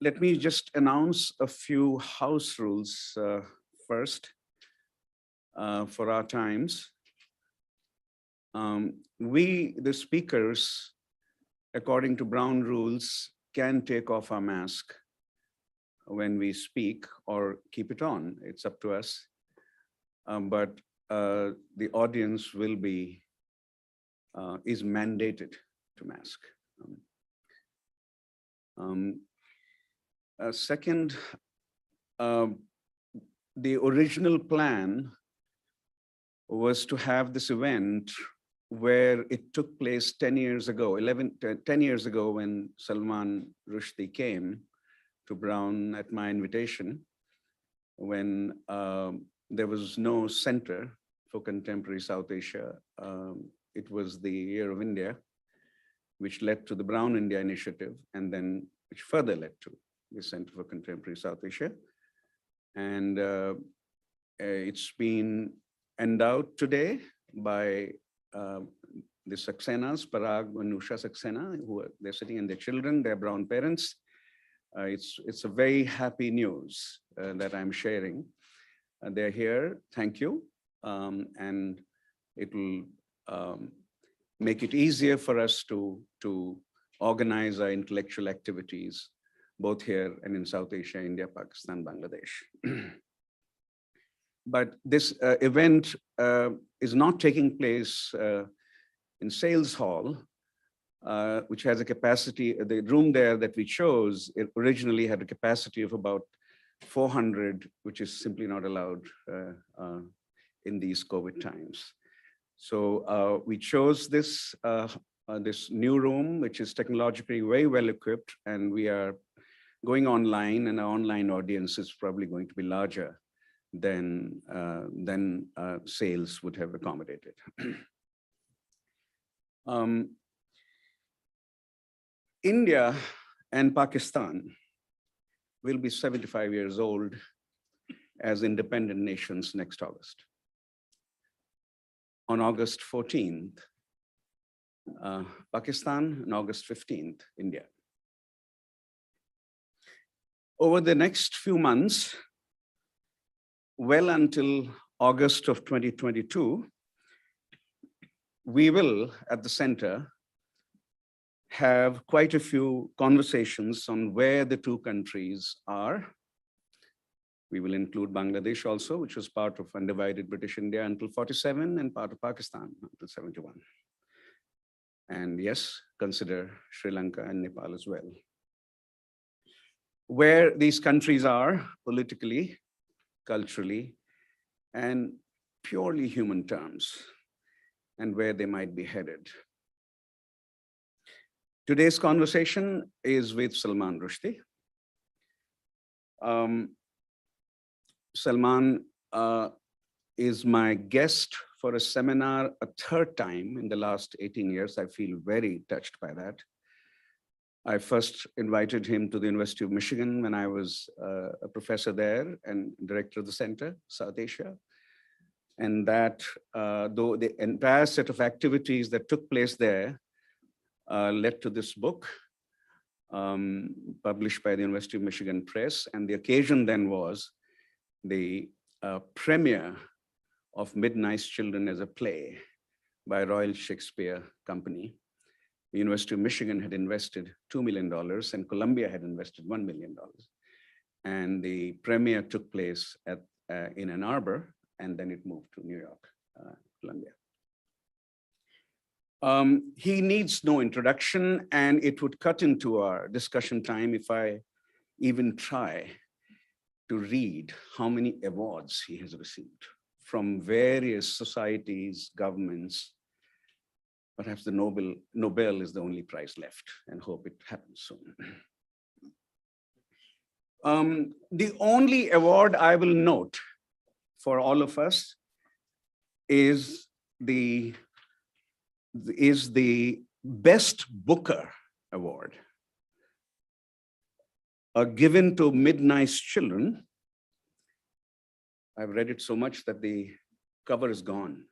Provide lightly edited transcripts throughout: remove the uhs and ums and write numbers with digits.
Let me just announce a few house rules first for our times. We, the speakers, according to Brown rules, can take off our mask when we speak or keep it on. It's up to us. But the audience will be, is mandated to mask. Second, the original plan was to have this event where it took place 10 years ago, 10 years ago when Salman Rushdie came to Brown at my invitation, when there was no center for contemporary South Asia. It was the Year of India, which led to the Brown India Initiative, and then which further led to the Center for Contemporary South Asia. And it's been endowed today by the Saxenas, Parag and Usha Saxena, they're sitting, and their children, their Brown parents. It's a very happy news that I'm sharing. They're here, thank you. And it will make it easier for us to organize our intellectual activities, both here and in South Asia, India, Pakistan, Bangladesh. But this event is not taking place in Sales Hall, which has a capacity, the room there that we chose, it originally had a capacity of about 400, which is simply not allowed in these COVID times. So we chose this, this new room, which is technologically very well equipped, and we are going online, and our online audience is probably going to be larger than sales would have accommodated. India and Pakistan will be 75 years old as independent nations next August. On August 14th, Pakistan, and August 15th, India. Over the next few months, well until August of 2022, we will, at the center, have quite a few conversations on where the two countries are. We will include Bangladesh also, which was part of undivided British India until 47 and part of Pakistan until 71. And yes, consider Sri Lanka and Nepal as well. Where these countries are politically, culturally, and purely human terms, and where they might be headed. Today's conversation is with Salman Rushdie. Salman is my guest for a seminar a third time in the last 18 years. I feel very touched by that. I first invited him to the University of Michigan when I was a professor there and director of the Center, South Asia. And that, though the entire set of activities that took place there led to this book published by the University of Michigan Press. And the occasion then was the premiere of Midnight's Children as a play by Royal Shakespeare Company. The University of Michigan had invested $2 million and Columbia had invested $1 million. And the premiere took place in Ann Arbor, and then it moved to New York, Columbia. He needs no introduction, and it would cut into our discussion time if I even try to read how many awards he has received from various societies, governments. Perhaps the Nobel is the only prize left, and hope it happens soon. The only award I will note for all of us is the Best Booker Award, given to Midnight's Children. I've read it so much that the cover is gone.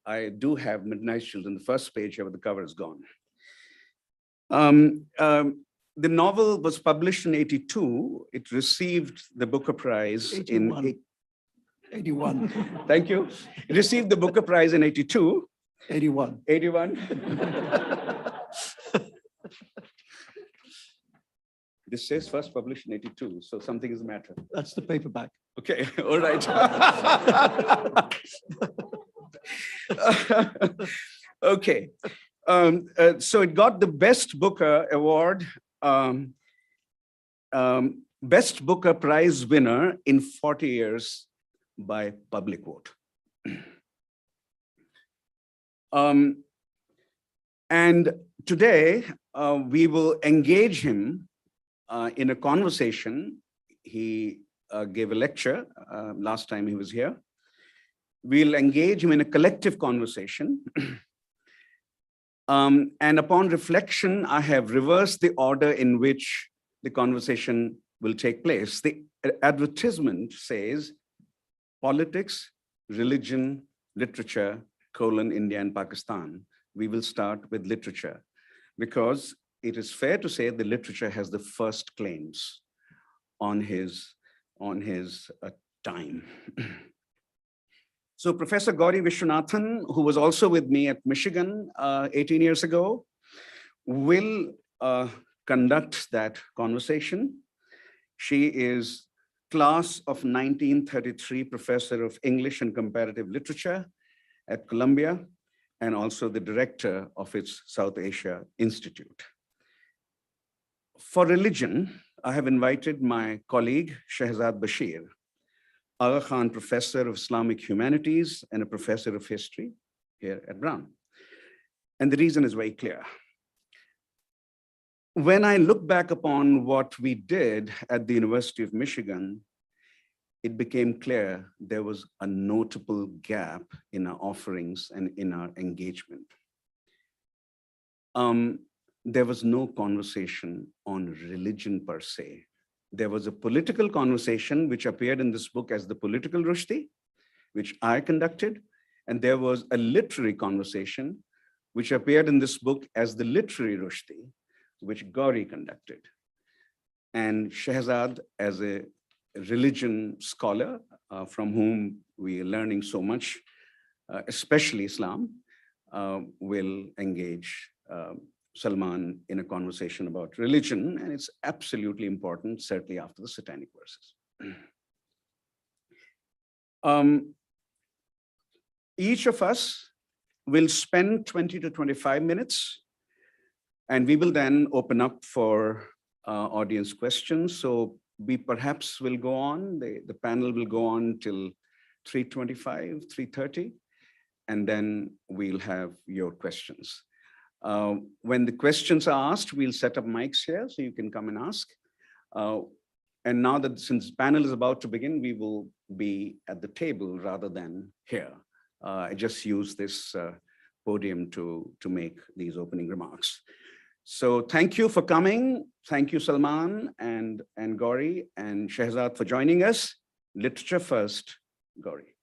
I do have Midnight's Children, the first page, but the cover is gone. the novel was published in 82. It received the Booker Prize 81. in 81. Thank you. It received the Booker Prize in 82. 81. 81. This says first published in 82, so something is the matter. That's the paperback. Okay, all right. Okay. So it got the Best Booker Award, Best Booker Prize winner in 40 years by public vote. And today, we will engage him in a conversation. He gave a lecture last time he was here. We'll engage him in a collective conversation. And upon reflection, I have reversed the order in which the conversation will take place. The advertisement says politics, religion, literature, India and Pakistan. We will start with literature because it is fair to say the literature has the first claims on his time. So Professor Gauri Vishwanathan, who was also with me at Michigan 18 years ago, will conduct that conversation. She is class of 1933 professor of English and comparative literature at Columbia, and also the director of its South Asia Institute. For religion, I have invited my colleague, Shehzad Bashir, Aga Khan Professor of Islamic Humanities and a professor of history here at Brown. And the reason is very clear. When I look back upon what we did at the University of Michigan, it became clear there was a notable gap in our offerings and in our engagement. There was no conversation on religion per se. There was a political conversation which appeared in this book as the Political Rushdie, which I conducted, and there was a literary conversation which appeared in this book as the Literary Rushdie, which Gauri conducted. And Shehzad, as a religion scholar from whom we are learning so much, especially Islam, will engage Salman in a conversation about religion, and it's absolutely important, certainly after the Satanic Verses. Each of us will spend 20 to 25 minutes, and we will then open up for audience questions. So we perhaps will go on, the panel will go on till 3:25, 3:30, and then we'll have your questions. When the questions are asked, we'll set up mics here so you can come and ask. And now that since panel is about to begin, we will be at the table rather than here. I just use this podium to make these opening remarks. So thank you for coming. Thank you, Salman and Gauri and Shehzad for joining us. Literature first, Gauri.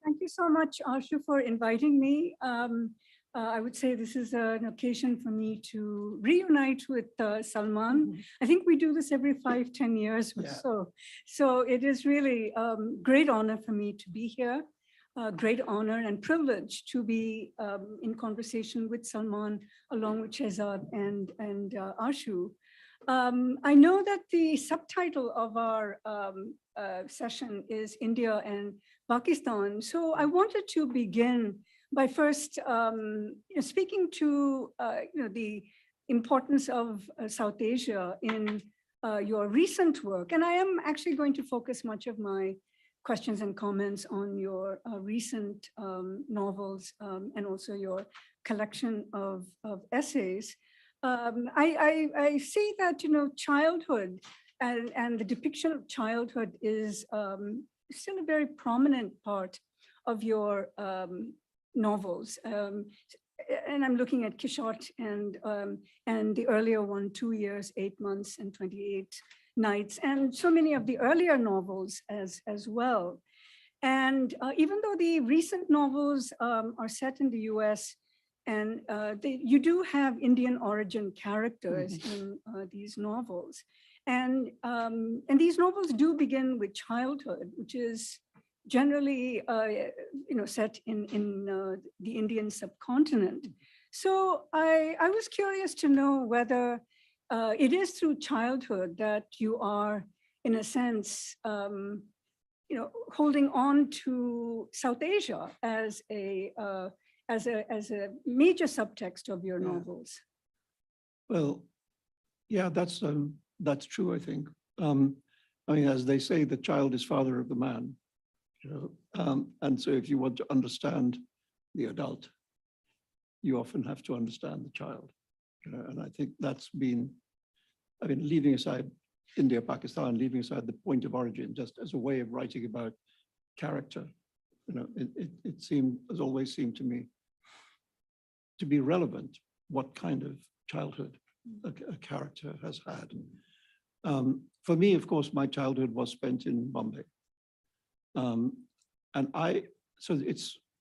Thank you so much, Ashu, for inviting me. I would say this is an occasion for me to reunite with Salman. I think we do this every 5-10 years or so. So it is really great honor for me to be here. Great honor and privilege to be in conversation with Salman along with Shehzad and Ashu. I know that the subtitle of our session is India and Pakistan. So I wanted to begin by first speaking to the importance of South Asia in your recent work. And I am actually going to focus much of my questions and comments on your recent novels and also your collection of essays. I see that, childhood and the depiction of childhood is still a very prominent part of your novels. And I'm looking at Quixote and the earlier one, 2 years, 8 months, and 28 nights, and so many of the earlier novels as well. And even though the recent novels are set in the US, and you do have Indian origin characters in these novels. And these novels do begin with childhood, which is generally set in the Indian subcontinent. So I was curious to know whether it is through childhood that you are, in a sense, holding on to South Asia as a major subtext of your novels. Well, yeah, that's true, I think. I mean, as they say, the child is father of the man, and so if you want to understand the adult, you often have to understand the child. And I think that's been, I mean, leaving aside India, Pakistan, leaving aside the point of origin, just as a way of writing about character, has always seemed to me to be relevant what kind of childhood a character has had. For me, of course, my childhood was spent in Bombay. So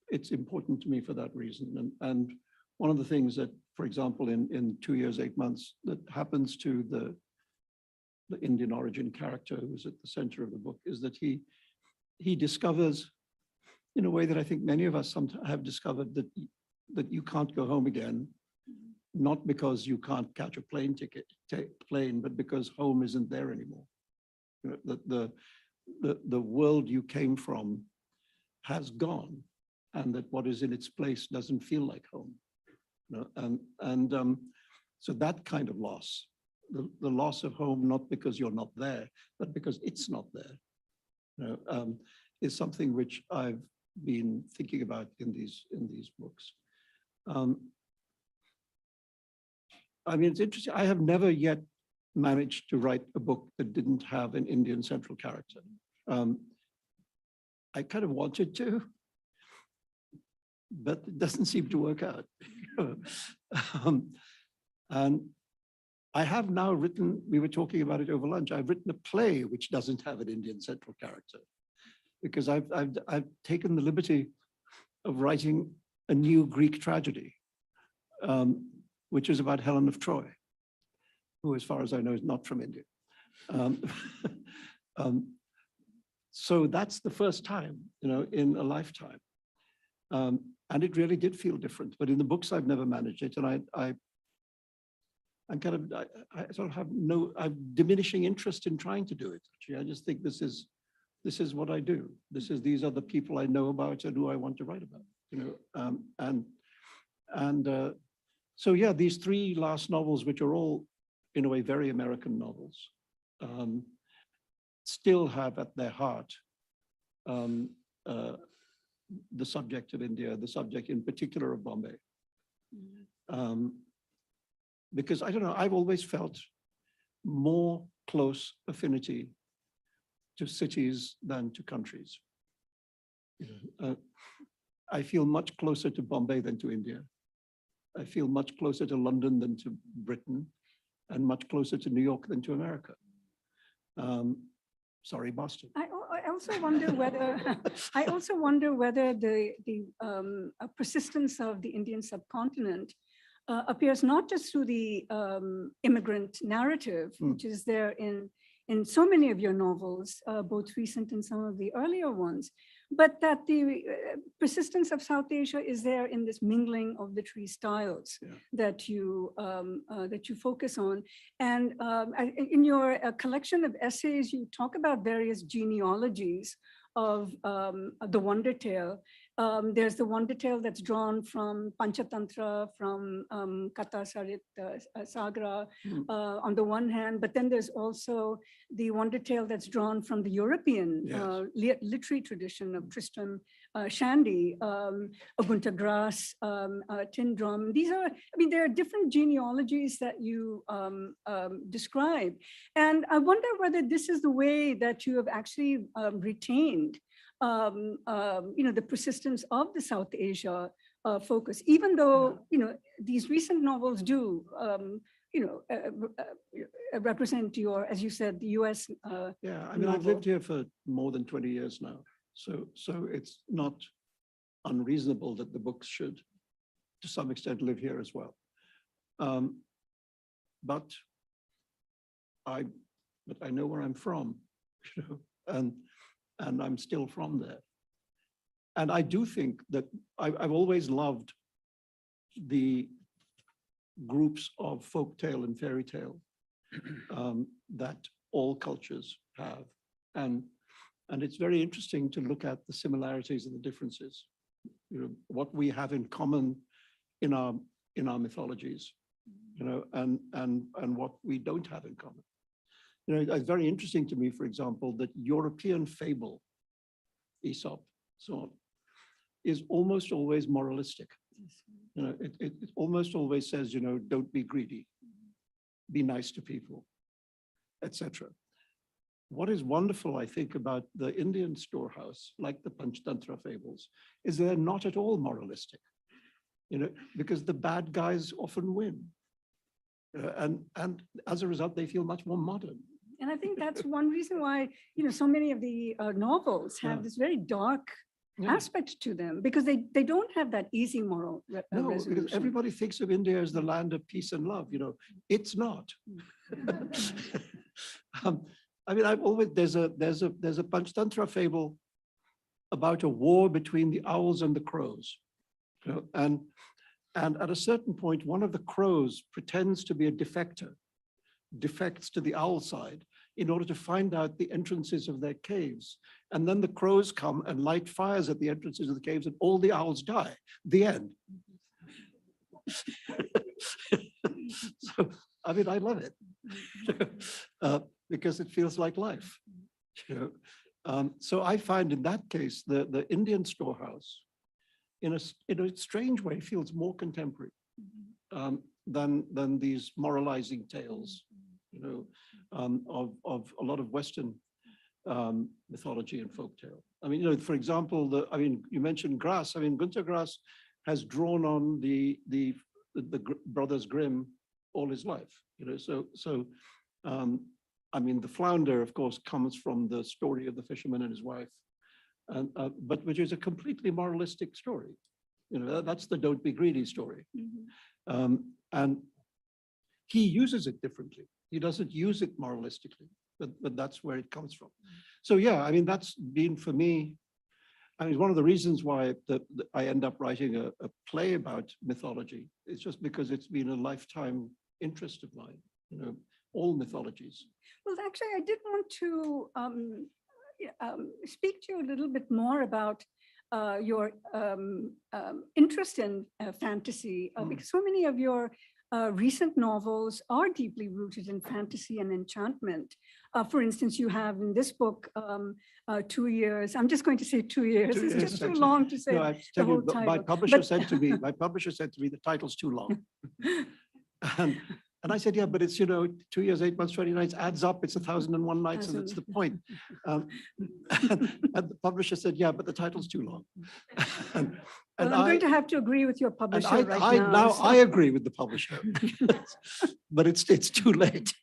it's important to me for that reason. And one of the things that, for example, in 2 years, 8 months, that happens to the Indian origin character who's at the center of the book is that he discovers, in a way that I think many of us sometimes have discovered, that you can't go home again, not because you can't catch a plane, but because home isn't there anymore. The world you came from has gone, and that what is in its place doesn't feel like home. So that kind of loss, the loss of home, not because you're not there, but because it's not there, is something which I've been thinking about in these books. I mean, it's interesting. I have never yet managed to write a book that didn't have an Indian central character. I kind of wanted to, but it doesn't seem to work out. And I have now written, we were talking about it over lunch, I've written a play which doesn't have an Indian central character, because I've taken the liberty of writing a new Greek tragedy, which is about Helen of Troy, who, as far as I know, is not from India. So that's the first time, in a lifetime. And it really did feel different. But in the books, I've never managed it. And I sort of have diminishing interest in trying to do it. Actually, I just think this is what I do. These are the people I know about and who I want to write about. So yeah, these 3 last novels, which are all, in a way, very American novels, still have at their heart the subject of India, the subject in particular of Bombay. Because I don't know, I've always felt more close affinity to cities than to countries. I feel much closer to Bombay than to India. I feel much closer to London than to Britain, and much closer to New York than to America. Sorry, Boston. I also wonder whether the persistence of the Indian subcontinent appears not just through the immigrant narrative, which is there in so many of your novels, both recent and some of the earlier ones, but that the persistence of South Asia is there in this mingling of literary styles that you focus on. And in your collection of essays, you talk about various genealogies of the Wonder Tale. There's the Wonder Tale that's drawn from Panchatantra, from Katha Sarit Sagra on the one hand, but then there's also the Wonder Tale that's drawn from the European literary tradition of Tristram Shandy, Agunta Grass, Tyndrum. These are, there are different genealogies that you describe. And I wonder whether this is the way that you have actually retained the persistence of the South Asia focus, even though, these recent novels do, represent your, as you said, the US. I've lived here for more than 20 years now. So it's not unreasonable that the books should, to some extent, live here as well. But I know where I'm from, you know, and I'm still from there. And I do think that I've always loved the groups of folktale and fairy tale that all cultures have. And it's very interesting to look at the similarities and the differences, you know, what we have in common in our mythologies, you know, and what we don't have in common. You know, it's very interesting to me, for example, that European fable, Aesop, so on, is almost always moralistic. You know, it almost always says, you know, don't be greedy, be nice to people, etc. What is wonderful, I think, about the Indian storehouse, like the Panchtantra fables, is they're not at all moralistic, you know, because the bad guys often win. And as a result, they feel much more modern. And I think that's one reason why, you know, so many of the novels have Yeah. this very dark Yeah. aspect to them because they don't have that easy moral No, because resolution. everybody thinks of India as the land of peace and love, you know, it's not. I mean, I've always, there's a Panchtantra fable about a war between the owls and the crows. You know, and at a certain point, one of the crows pretends to be a defector, defects to the owl side in order to find out the entrances of their caves. And then the crows come and light fires at the entrances of the caves and all the owls die. The end. So, I mean, I love it because it feels like life. You know? So I find in that case, the Indian storehouse, in a strange way, feels more contemporary than these moralizing tales, you know, of a lot of Western mythology and folktale. I mean, you know, for example, you mentioned Grass. I mean, Günter Grass has drawn on the Brothers Grimm all his life, you know. So I mean, the Flounder, of course, comes from the story of the fisherman and his wife, and but which is a completely moralistic story. You know, that's the don't be greedy story. And he uses it differently. He doesn't use it moralistically, but that's where it comes from. So yeah, I mean, that's been for me, I mean, one of the reasons why I end up writing a play about mythology. It's just because it's been a lifetime interest of mine, you know, all mythologies. Well, actually, I did want to speak to you a little bit more about your interest in fantasy, because so many of your recent novels are deeply rooted in fantasy and enchantment. For instance, you have in this book 2 years. I'm just going to say 2 years. It's just too long to say No, the whole title. my publisher said to me, the title's too long. And I said, yeah, but it's, you know, 2 years, 8 months, 20 nights adds up. It's 1,001 nights, and that's the point. And the publisher said, yeah, but the title's too long. Well, I'm going to have to agree with your publisher now. So. I agree with the publisher, but it's too late.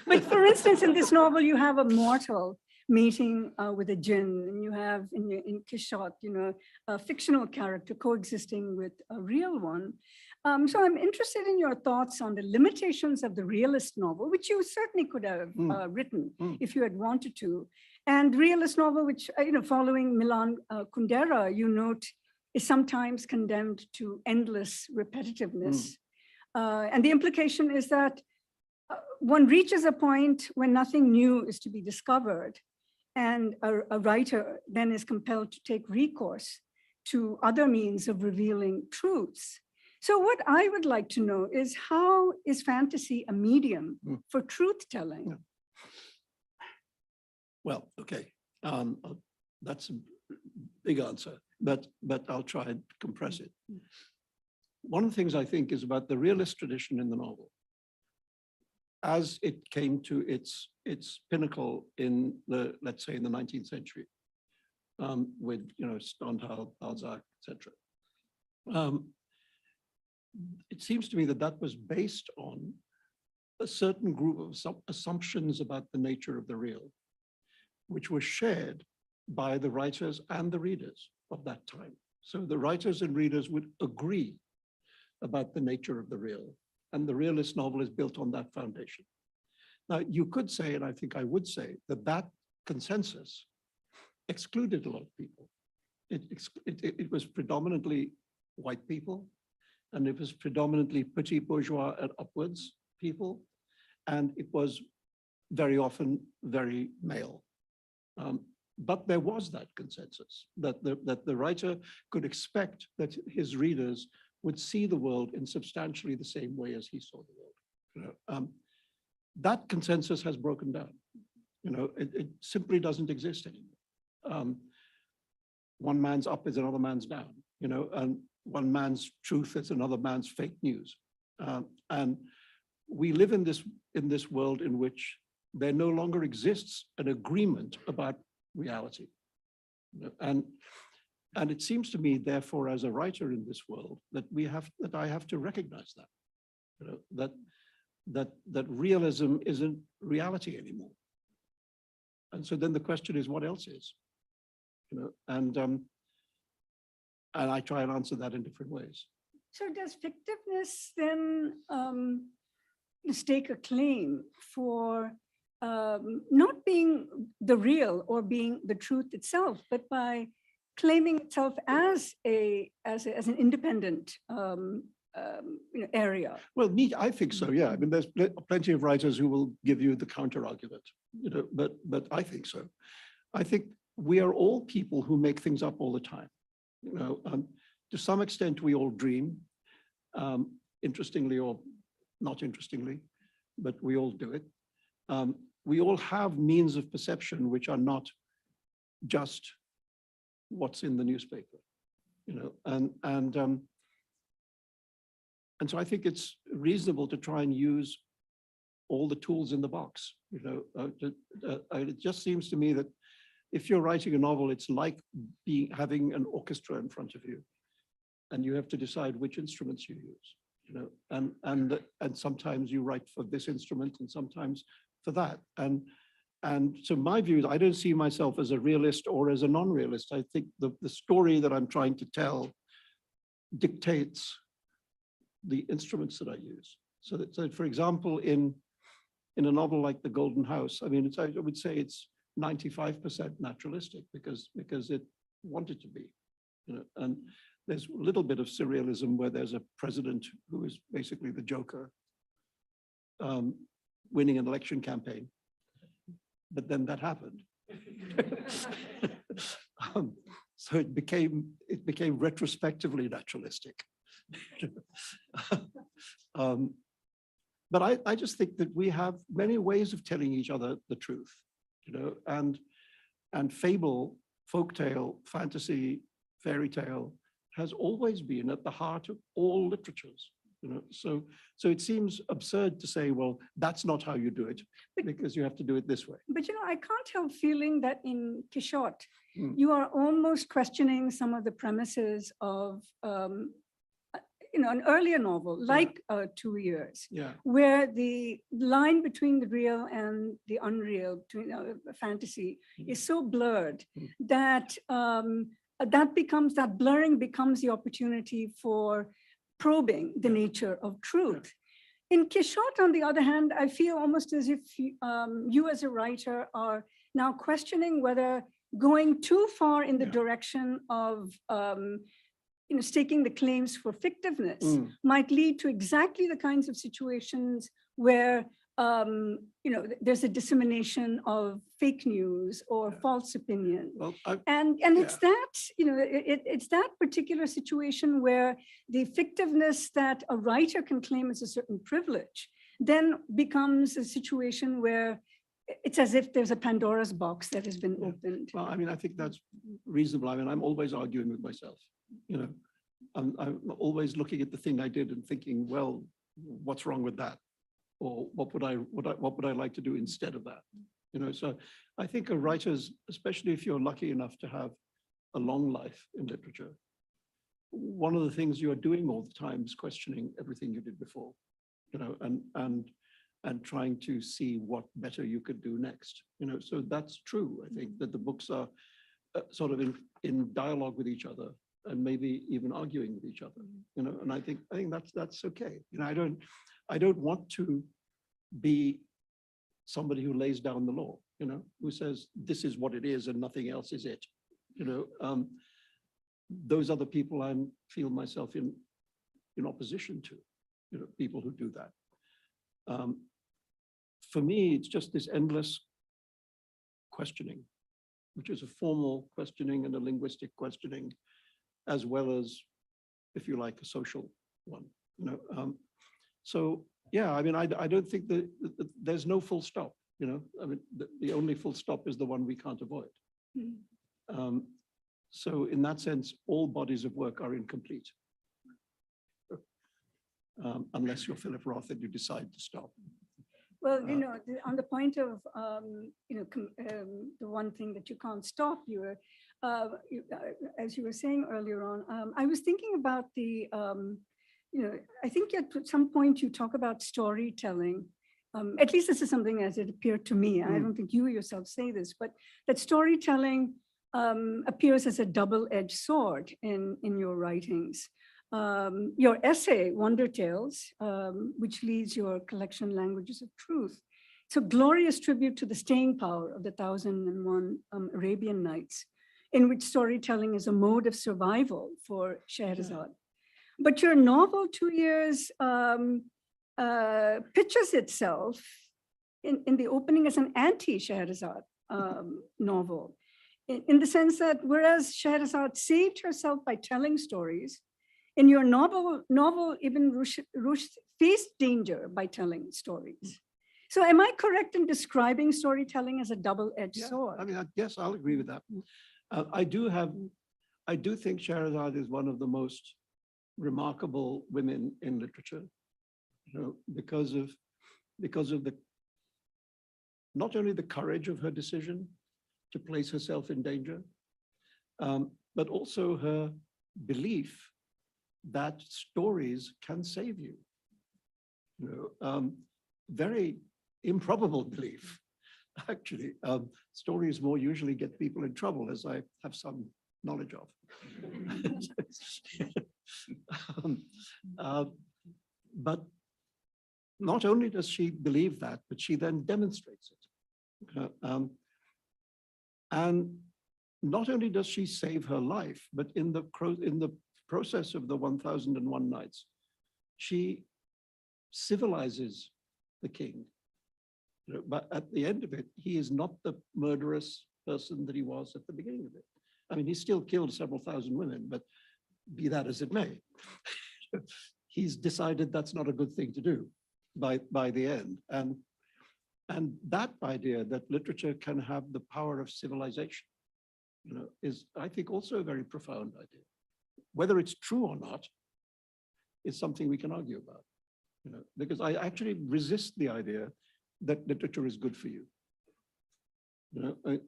But for instance, in this novel, you have a mortal meeting with a jinn, and you have in Kishot, you know, a fictional character coexisting with a real one. So I'm interested in your thoughts on the limitations of the realist novel, which you certainly could have written if you had wanted to. And realist novel, which, you know, following Milan Kundera, you note is sometimes condemned to endless repetitiveness. And the implication is that one reaches a point when nothing new is to be discovered. And a writer then is compelled to take recourse to other means of revealing truths. So what I would like to know is, how is fantasy a medium for truth-telling? Yeah. Well, okay, that's a big answer, but I'll try and compress it. One of the things I think is about the realist tradition in the novel, as it came to its pinnacle in let's say in the 19th century, with, you know, Stendhal, Balzac, etc. It seems to me that was based on a certain group of assumptions about the nature of the real, which were shared by the writers and the readers of that time. So the writers and readers would agree about the nature of the real, and the realist novel is built on that foundation. Now, you could say, and I think I would say, that that consensus excluded a lot of people. It was predominantly white people, and it was predominantly petit bourgeois and upwards people, and it was very often very male. But there was that consensus that the writer could expect that his readers would see the world in substantially the same way as he saw the world. That consensus has broken down. It simply doesn't exist anymore. One man's up is another man's down, and one man's truth is another man's fake news. And we live in this world in which there no longer exists an agreement about reality. And it seems to me, therefore, as a writer in this world, that I have to recognize that, that realism isn't reality anymore. And so then the question is, what else is? And I try and answer that in different ways. So does fictiveness then stake a claim for not being the real or being the truth itself, but by claiming itself as an independent area? Well, I think so. Yeah, I mean, there's plenty of writers who will give you the counter argument. But I think so. I think we are all people who make things up all the time. To some extent, we all dream, interestingly or not interestingly, but we all do it. We all have means of perception which are not just what's in the newspaper, and so I think it's reasonable to try and use all the tools in the box. It just seems to me that if you're writing a novel, it's like having an orchestra in front of you, and you have to decide which instruments you use. And sometimes you write for this instrument, and sometimes for that. And so my view is, I don't see myself as a realist or as a non-realist. I think the story that I'm trying to tell dictates the instruments that I use. So for example, in a novel like The Golden House, I mean, I would say it's 95% naturalistic because it wanted to be, and there's a little bit of surrealism where there's a president who is basically the Joker, winning an election campaign. But then that happened. So it became retrospectively naturalistic. But I just think that we have many ways of telling each other the truth, and fable, folktale, fantasy, fairy tale has always been at the heart of all literatures. So it seems absurd to say, well, that's not how you do it, because you have to do it this way. But I can't help feeling that in Quixote, you are almost questioning some of the premises of an earlier novel, like 2 Years, where the line between the real and the unreal, between fantasy, is so blurred that that blurring becomes the opportunity for probing the nature of truth. In Quixote, on the other hand, I feel almost as if you as a writer are now questioning whether going too far in the direction of staking the claims for fictiveness might lead to exactly the kinds of situations where there's a dissemination of fake news or false opinion. Well, it's that, it's that particular situation where the fictiveness that a writer can claim as a certain privilege then becomes a situation where it's as if there's a Pandora's box that has been opened. Well, I mean, I think that's reasonable. I mean, I'm always arguing with myself. I'm always looking at the thing I did and thinking, well, what's wrong with that? Or what would I like to do instead of that? So I think a writer's, especially if you're lucky enough to have a long life in literature, one of the things you're doing all the time is questioning everything you did before, and trying to see what better you could do next. So that's true. I think that the books are sort of in dialogue with each other and maybe even arguing with each other, you know, and I think that's okay. You know, I don't want to be somebody who lays down the law, you know, who says this is what it is and nothing else is it. You know, those are the people I feel myself in opposition to, you know, people who do that. For me, it's just this endless questioning, which is a formal questioning and a linguistic questioning, as well as, if you like, a social one. You know, so yeah, I mean, I don't think that there's no full stop. You know, I mean, the only full stop is the one we can't avoid. So in that sense, all bodies of work are incomplete, unless you're Philip Roth and you decide to stop. Well, you know, on the point of, you know, the one thing that you can't stop, as you were saying earlier on, I was thinking about the, you know, I think at some point you talk about storytelling. At least this is something as it appeared to me. I don't think you yourself say this, but that storytelling appears as a double-edged sword in your writings. Your essay, Wonder Tales, which leads your collection Languages of Truth. It's a glorious tribute to the staying power of the 1001 Arabian Nights, in which storytelling is a mode of survival for Scheherazade. But your novel, 2 Years, pictures itself in the opening as an anti-Scheherazade novel, in the sense that whereas Scheherazade saved herself by telling stories, in your novel Ibn Rushd faced danger by telling stories. So am I correct in describing storytelling as a double-edged sword? I mean, yes, I'll agree with that. I do think Scheherazade is one of the most remarkable women in literature, you know, because of the, not only the courage of her decision to place herself in danger, but also her belief that stories can save you. You know, very improbable belief, actually. Stories more usually get people in trouble, as I have some knowledge of. But not only does she believe that, but she then demonstrates it. And not only does she save her life, but in the process of the 1001 Nights, she civilizes the king. You know, but at the end of it, he is not the murderous person that he was at the beginning of it. I mean, he still killed several thousand women, but be that as it may, he's decided that's not a good thing to do by the end. And that idea that literature can have the power of civilization, you know, is, I think, also a very profound idea. Whether it's true or not is something we can argue about, you know, because I actually resist the idea that literature is good for you. You know,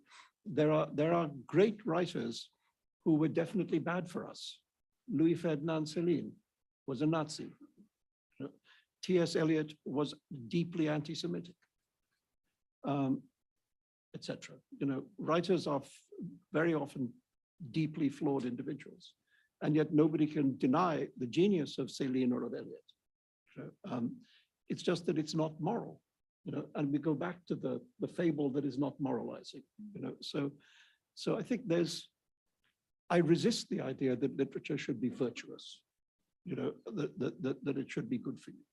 there are great writers who were definitely bad for us. Louis Ferdinand Céline was a Nazi. You know, T.S. Eliot was deeply anti-Semitic, etc. You know, writers are very often deeply flawed individuals, and yet nobody can deny the genius of Céline or of Eliot. You know, it's just that it's not moral. You know, and we go back to the fable that is not moralizing. You know, so I think I resist the idea that literature should be virtuous. You know, that it should be good for you.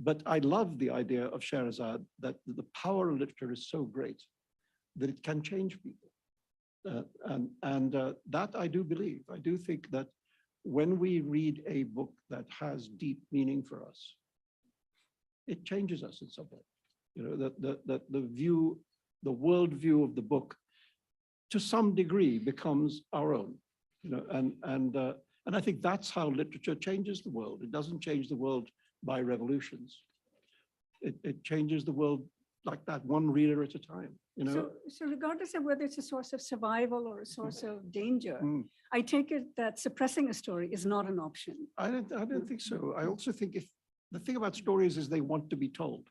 But I love the idea of Scheherazade, that the power of literature is so great that it can change people. And that I do believe. I do think that when we read a book that has deep meaning for us, it changes us in some way. You know, the worldview of the book, to some degree, becomes our own. You know, and I think that's how literature changes the world. It doesn't change the world by revolutions. It changes the world like that, one reader at a time. You know. So regardless of whether it's a source of survival or a source of danger, I take it that suppressing a story is not an option. I don't think so. I also think the thing about stories is they want to be told.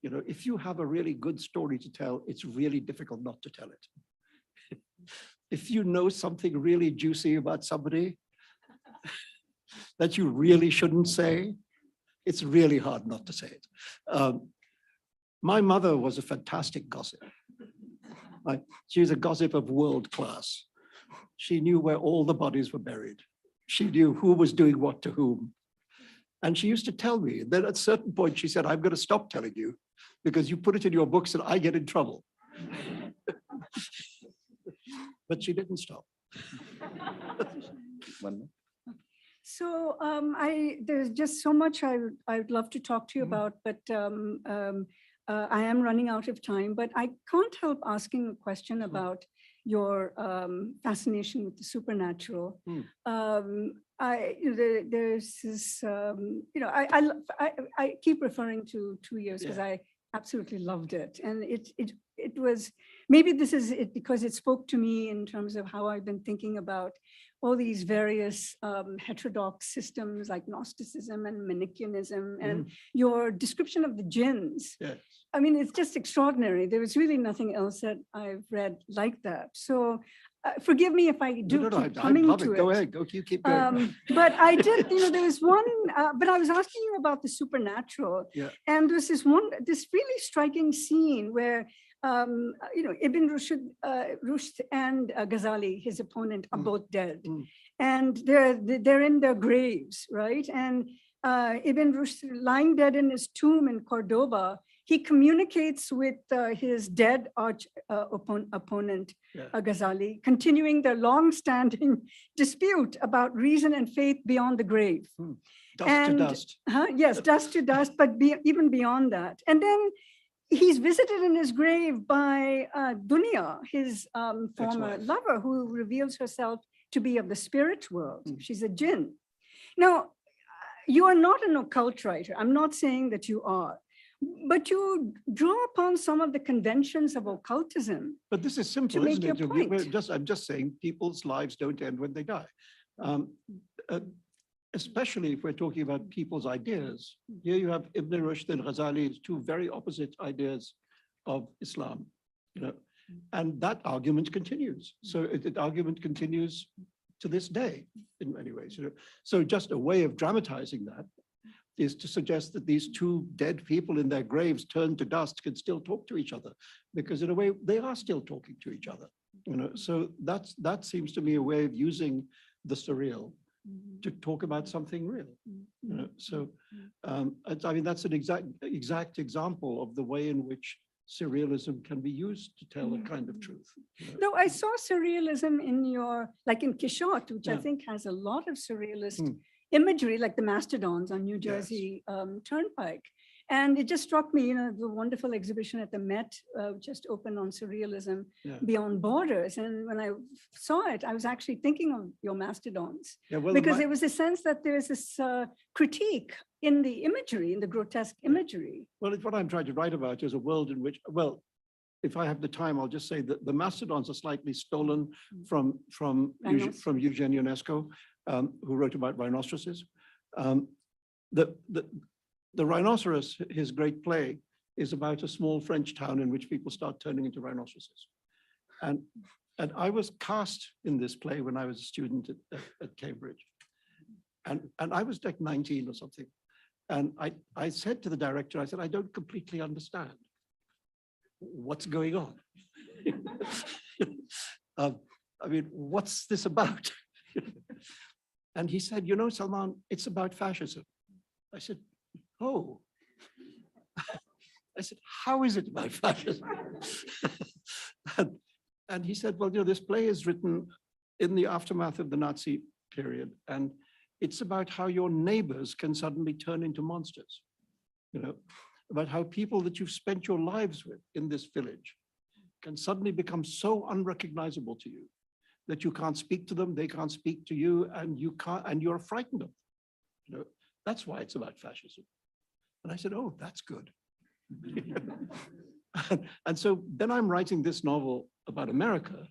You know, if you have a really good story to tell, it's really difficult not to tell it. If you know something really juicy about somebody that you really shouldn't say, it's really hard not to say it. My mother was a fantastic gossip. She was a gossip of world class. She knew where all the bodies were buried. She knew who was doing what to whom. And she used to tell me that at a certain point, she said, I'm going to stop telling you because you put it in your books and I get in trouble. But she didn't stop. So there's just so much I would love to talk to you about, but I am running out of time. But I can't help asking a question about your fascination with the supernatural. There's this, I keep referring to 2 years because I absolutely loved it, and it was, maybe this is it because it spoke to me in terms of how I've been thinking about all these various heterodox systems like Gnosticism and Manichaeanism, and your description of the jinns. Yes. I mean, it's just extraordinary. There was really nothing else that I've read like that. So forgive me if I do keep coming to it. Go ahead, keep going. But I did, there was one, but I was asking you about the supernatural. Yeah. And there's this really striking scene where, Ibn Rushd and Ghazali, his opponent, are both dead. And they're in their graves, right? And Ibn Rushd, lying dead in his tomb in Cordoba, he communicates with his dead opponent, Ghazali, continuing their long-standing dispute about reason and faith beyond the grave. Dust to dust. Yes, dust to dust, but even beyond that. And then he's visited in his grave by Dunya, his former lover, who reveals herself to be of the spirit world. She's a jinn. Now, you are not an occult writer. I'm not saying that you are. But you draw upon some of the conventions of occultism. But this is simple, make isn't your it? point. I'm just saying people's lives don't end when they die. Especially if we're talking about people's ideas. Here you have Ibn Rushd and Ghazali, two very opposite ideas of Islam. And that argument continues. So the argument continues to this day in many ways. So just a way of dramatizing that is to suggest that these two dead people in their graves turned to dust can still talk to each other, because in a way they are still talking to each other. So that seems to me a way of using the surreal to talk about something real. So I mean that's an exact example of the way in which surrealism can be used to tell a kind of truth. No, I saw surrealism in like in Quixote, which I think has a lot of surrealist imagery, like the mastodons on New Jersey Turnpike. And it just struck me, the wonderful exhibition at the Met just opened on surrealism beyond borders. And when I saw it, I was actually thinking of your mastodons, because there was a sense that there's this critique in the imagery, in the grotesque imagery. Well, what I'm trying to write about is a world in which, well, if I have the time, I'll just say that the mastodons are slightly stolen from Eugene Ionesco, who wrote about rhinoceroses. The rhinoceros, his great play, is about a small French town in which people start turning into rhinoceroses. And I was cast in this play when I was a student at Cambridge. And I was like 19 or something. And I said to the director, I said, I don't completely understand what's going on. I mean, what's this about? And he said, Salman, it's about fascism. I said, oh. I said, how is it about fascism? And he said, well, this play is written in the aftermath of the Nazi period, and it's about how your neighbors can suddenly turn into monsters, about how people that you've spent your lives with in this village can suddenly become so unrecognizable to you that you can't speak to them, they can't speak to you, and you're frightened of them. That's why it's about fascism. And I said, oh, that's good. And so then I'm writing this novel about America,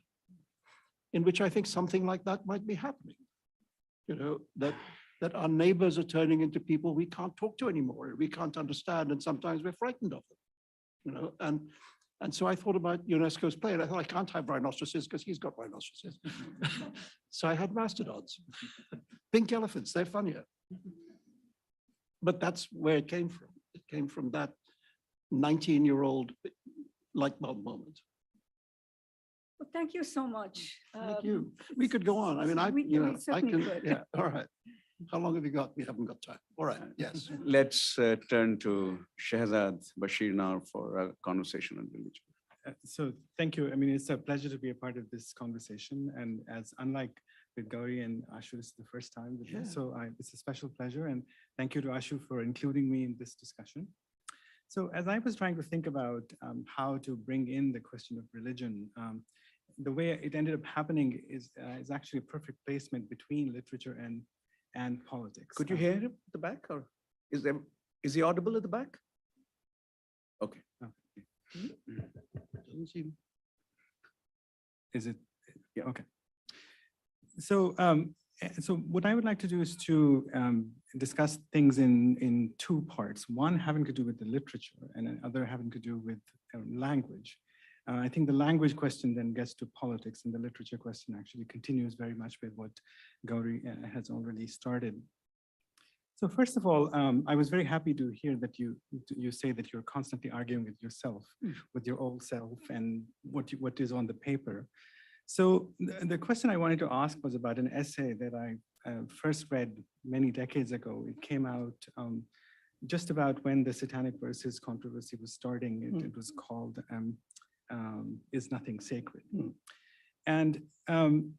in which I think something like that might be happening. That our neighbors are turning into people we can't talk to anymore, we can't understand, and sometimes we're frightened of them. you know, and so I thought about UNESCO's play, and I thought I can't have rhinoceroses because he's got rhinoceroses. So I had mastodons. Pink elephants, they're funnier. But that's where it came from. It came from that 19-year-old light bulb moment. Well, thank you so much. Thank you. We could go on. I mean, we I certainly can, could. yeah, all right. How long have you got? We haven't got time. All right, yes. Let's turn to Shehzad Bashir now for a conversation on religion. So thank you. I mean, it's a pleasure to be a part of this conversation. And as unlike with Gauri and Ashu, this is the first time with this. So it's a special pleasure. And thank you to Ashu for including me in this discussion. So as I was trying to think about how to bring in the question of religion, the way it ended up happening is actually a perfect placement between literature and politics. Could you hear him at the back, or is he audible at the back? Okay. Doesn't seem. Is it? Yeah. Okay. So, so what I would like to do is to discuss things in two parts. One having to do with the literature, and another having to do with language. I think the language question then gets to politics, and the literature question actually continues very much with what Gauri has already started. So first of all, I was very happy to hear that you say that you're constantly arguing with yourself, with your old self, and what is on the paper. So the question I wanted to ask was about an essay that I first read many decades ago. It came out just about when the Satanic Verses controversy was starting. It was called Is Nothing Sacred? And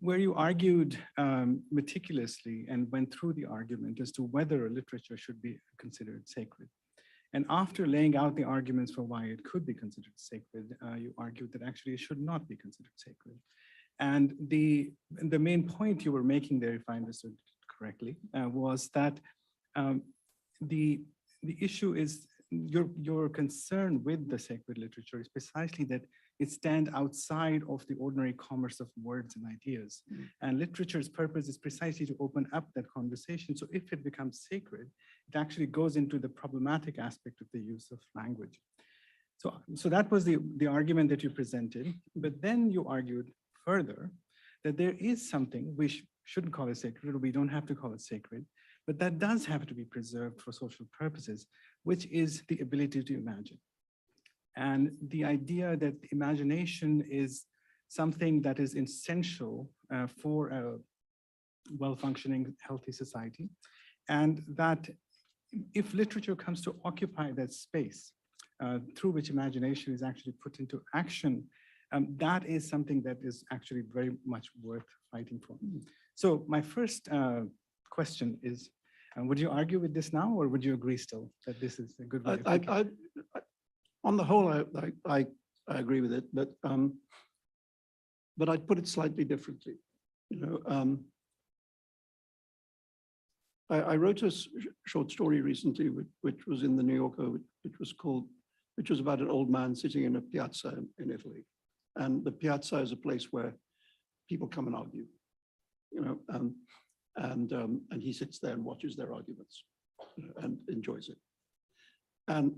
where you argued meticulously and went through the argument as to whether literature should be considered sacred. And after laying out the arguments for why it could be considered sacred, you argued that actually it should not be considered sacred. And the main point you were making there, if I understood correctly, was that the issue is your concern with the sacred literature is precisely that it stands outside of the ordinary commerce of words and ideas. And literature's purpose is precisely to open up that conversation. So if it becomes sacred, it actually goes into the problematic aspect of the use of language. So that was the argument that you presented, but then you argued further that there is something we shouldn't call it sacred, or we don't have to call it sacred, but that does have to be preserved for social purposes, which is the ability to imagine. And the idea that imagination is something that is essential for a well-functioning, healthy society, and that if literature comes to occupy that space through which imagination is actually put into action, that is something that is actually very much worth fighting for. So my first question is, would you argue with this now, or would you agree still that this is a good way of thinking? On the whole, I agree with it, but I'd put it slightly differently. You know, I wrote a short story recently, which was in the New Yorker, which was about an old man sitting in a piazza in Italy, and the piazza is a place where people come and argue. You know, and he sits there and watches their arguments, you know, and enjoys it. And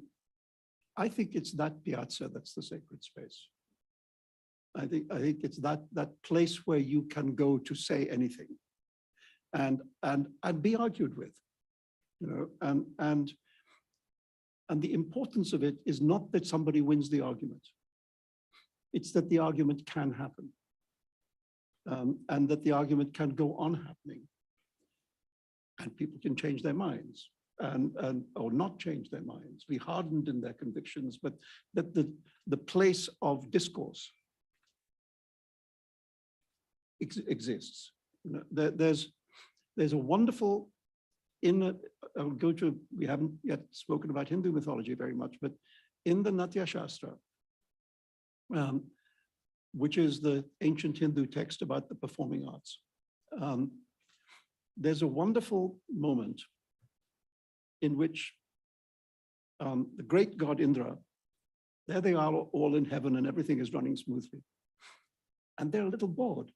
I think it's that piazza that's the sacred space. I think it's that place where you can go to say anything, and be argued with, you know, and the importance of it is not that somebody wins the argument. It's that the argument can happen, and that the argument can go on happening, and people can change their minds. Or not change their minds, be hardened in their convictions, but that the place of discourse exists. You know, there's a wonderful, I'll go to, we haven't yet spoken about Hindu mythology very much, but in the Natya Shastra, which is the ancient Hindu text about the performing arts, there's a wonderful moment in which the great god Indra, there they are all in heaven and everything is running smoothly. And they're a little bored.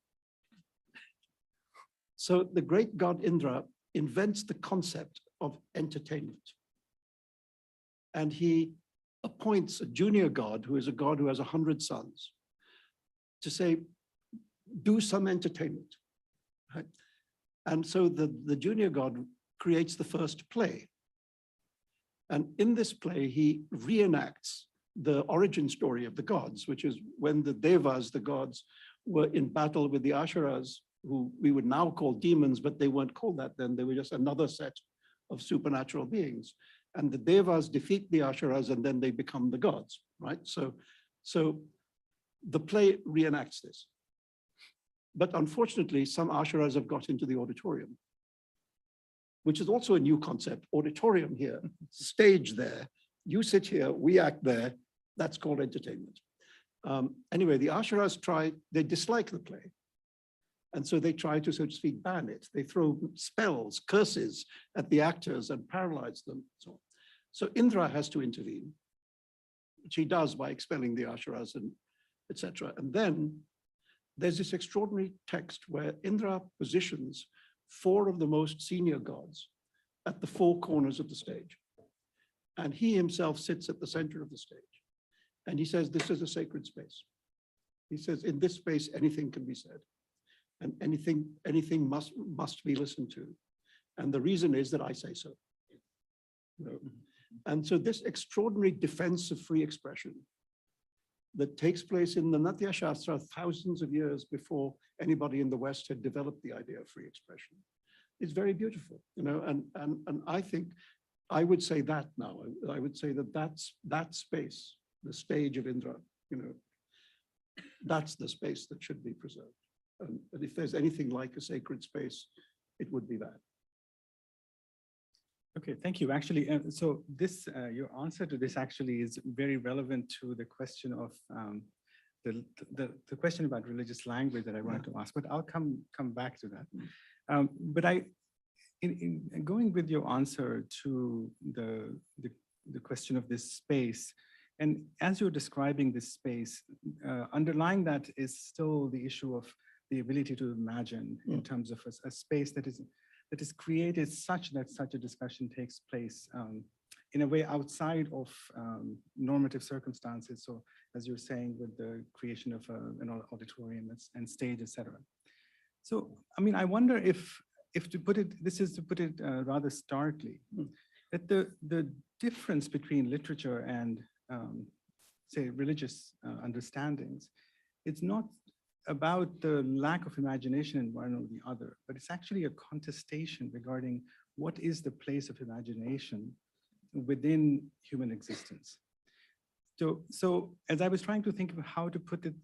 So the great god Indra invents the concept of entertainment. And he appoints a junior god who is a god who has 100 sons to say, do some entertainment. Right? And so the junior god creates the first play. And in this play, he reenacts the origin story of the gods, which is when the Devas, the gods, were in battle with the Asharas, who we would now call demons, but they weren't called that then. They were just another set of supernatural beings. And the Devas defeat the Asharas, and then they become the gods, right? So the play reenacts this. But unfortunately, some Asharas have got into the auditorium, which is also a new concept. Auditorium here, stage there, you sit here, we act there, that's called entertainment. Anyway, the Asharas they dislike the play. And so they try to, so to speak, ban it. They throw spells, curses at the actors and paralyze them. So Indra has to intervene, which he does by expelling the Asharas and etc. And then there's this extraordinary text where Indra positions 4 of the most senior gods at the 4 corners of the stage. And he himself sits at the center of the stage. And he says, this is a sacred space. He says, in this space, anything can be said. And anything must be listened to. And the reason is that I say so. You know? And so this extraordinary defense of free expression that takes place in the Natya Shastra thousands of years before anybody in the West had developed the idea of free expression is very beautiful, you know, and I think I would say that now. I would say that that space, the stage of Indra, you know, that's the space that should be preserved. And if there's anything like a sacred space, it would be that. Okay, thank you. Actually, so this, your answer to this actually is very relevant to the question of the question about religious language that I wanted to ask, but I'll come back to that. But in going with your answer to the question of this space, and as you're describing this space, underlying that is still the issue of the ability to imagine in terms of a space that is created such that such a discussion takes place in a way outside of normative circumstances. So as you're saying, with the creation of an auditorium and stage, etc. So, I mean, I wonder if to put it, this is to put it rather starkly, that the difference between literature and say religious understandings, it's not about the lack of imagination in one or the other, but it's actually a contestation regarding what is the place of imagination within human existence. So as I was trying to think of how to put it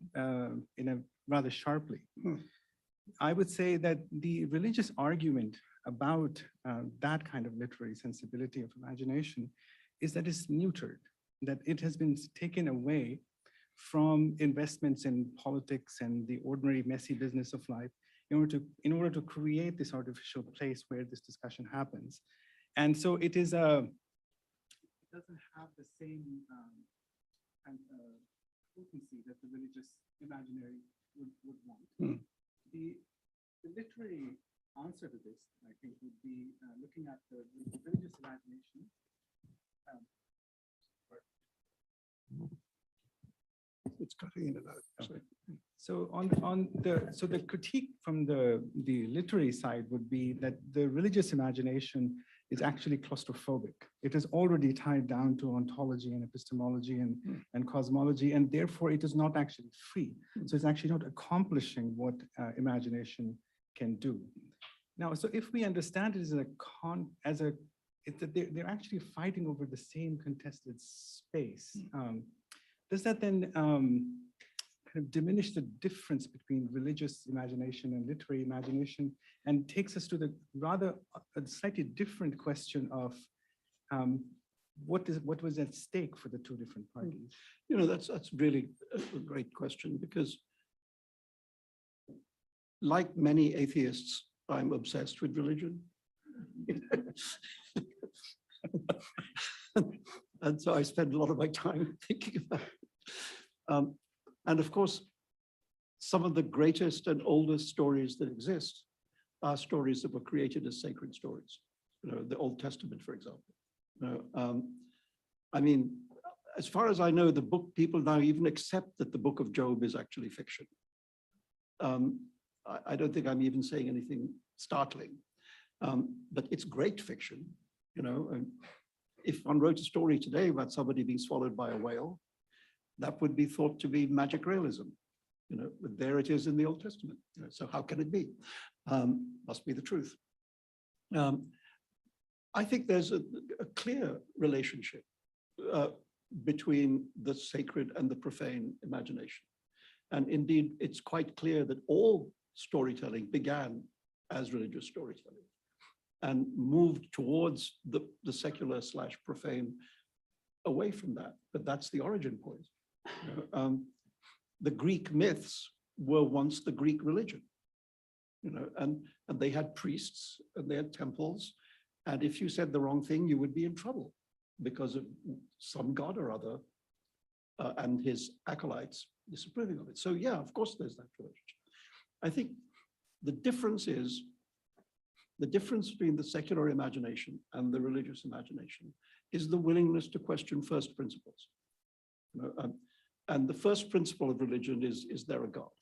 in a rather sharply, I would say that the religious argument about that kind of literary sensibility of imagination is that it's neutered, that it has been taken away from investments in politics and the ordinary messy business of life in order to create this artificial place where this discussion happens. And so it is it doesn't have the same potency that the religious imaginary would want. The literary answer to this, I think, would be looking at the religious imagination. It's cutting in and out. Okay. So the critique from the literary side would be that the religious imagination is actually claustrophobic. It is already tied down to ontology and epistemology and cosmology, and therefore it is not actually free. So it's actually not accomplishing what imagination can do. Now, so if we understand it they're actually fighting over the same contested space. Does that then kind of diminish the difference between religious imagination and literary imagination, and takes us to the rather a slightly different question of what was at stake for the two different parties? You know, that's really a great question, because like many atheists, I'm obsessed with religion. And so I spend a lot of my time thinking about it. And of course, some of the greatest and oldest stories that exist are stories that were created as sacred stories. You know, the Old Testament, for example. You know, I mean, as far as I know, the book, people now even accept that the book of Job is actually fiction. I don't think I'm even saying anything startling, but it's great fiction, you know. And if one wrote a story today about somebody being swallowed by a whale, that would be thought to be magic realism, you know, but there it is in the Old Testament. You know, so how can it be? Must be the truth. I think there's a clear relationship between the sacred and the profane imagination. And indeed, it's quite clear that all storytelling began as religious storytelling and moved towards the secular / profane away from that. But that's the origin point. The Greek myths were once the Greek religion, you know, and they had priests and they had temples. And if you said the wrong thing, you would be in trouble because of some god or other and his acolytes disapproving of it. So yeah, of course there's that relationship. I think the difference between the secular imagination and the religious imagination is the willingness to question first principles. You know, and the first principle of religion is there a God?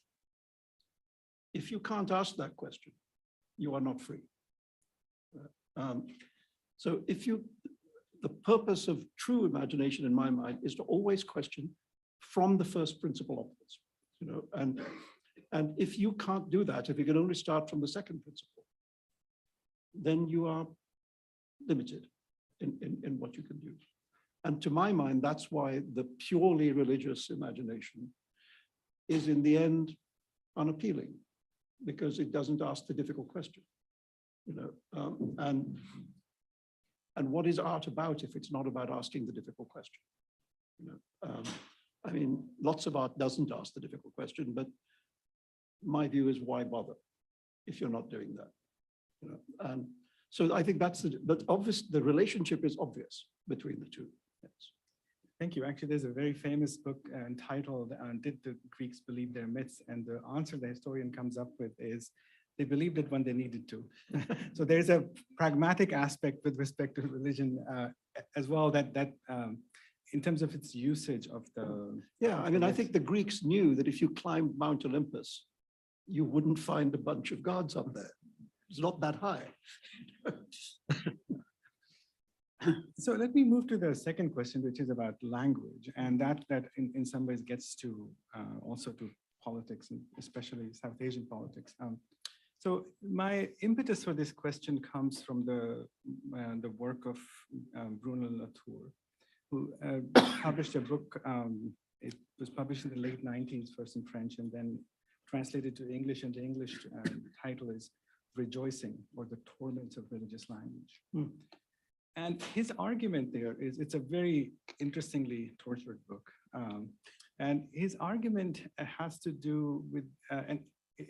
If you can't ask that question, you are not free. So the purpose of true imagination in my mind is to always question from the first principle upwards, you know, and if you can't do that, if you can only start from the second principle, then you are limited in what you can do. And to my mind, that's why the purely religious imagination is in the end unappealing, because it doesn't ask the difficult question, you know, and what is art about if it's not about asking the difficult question? You know, I mean, lots of art doesn't ask the difficult question, but my view is why bother if you're not doing that? You know, and so I think that's but obvious. The relationship is obvious between the two. Yes. Thank you. Actually, there's a very famous book entitled "Did the Greeks Believe Their Myths?" And the answer the historian comes up with is, they believed it when they needed to. So there's a pragmatic aspect with respect to religion as well, that in terms of its usage of the... Yeah, I mean, I think the Greeks knew that if you climbed Mount Olympus, you wouldn't find a bunch of gods up there. It's not that high. So let me move to the second question, which is about language. And that in some ways gets to also to politics, and especially South Asian politics. So my impetus for this question comes from the work of Bruno Latour, who published a book. It was published in the late 90s, first in French, and then translated to English. And the English title is Rejoicing, or the Torments of Religious Language. And his argument there is, it's a very interestingly tortured book. And his argument has to do with, and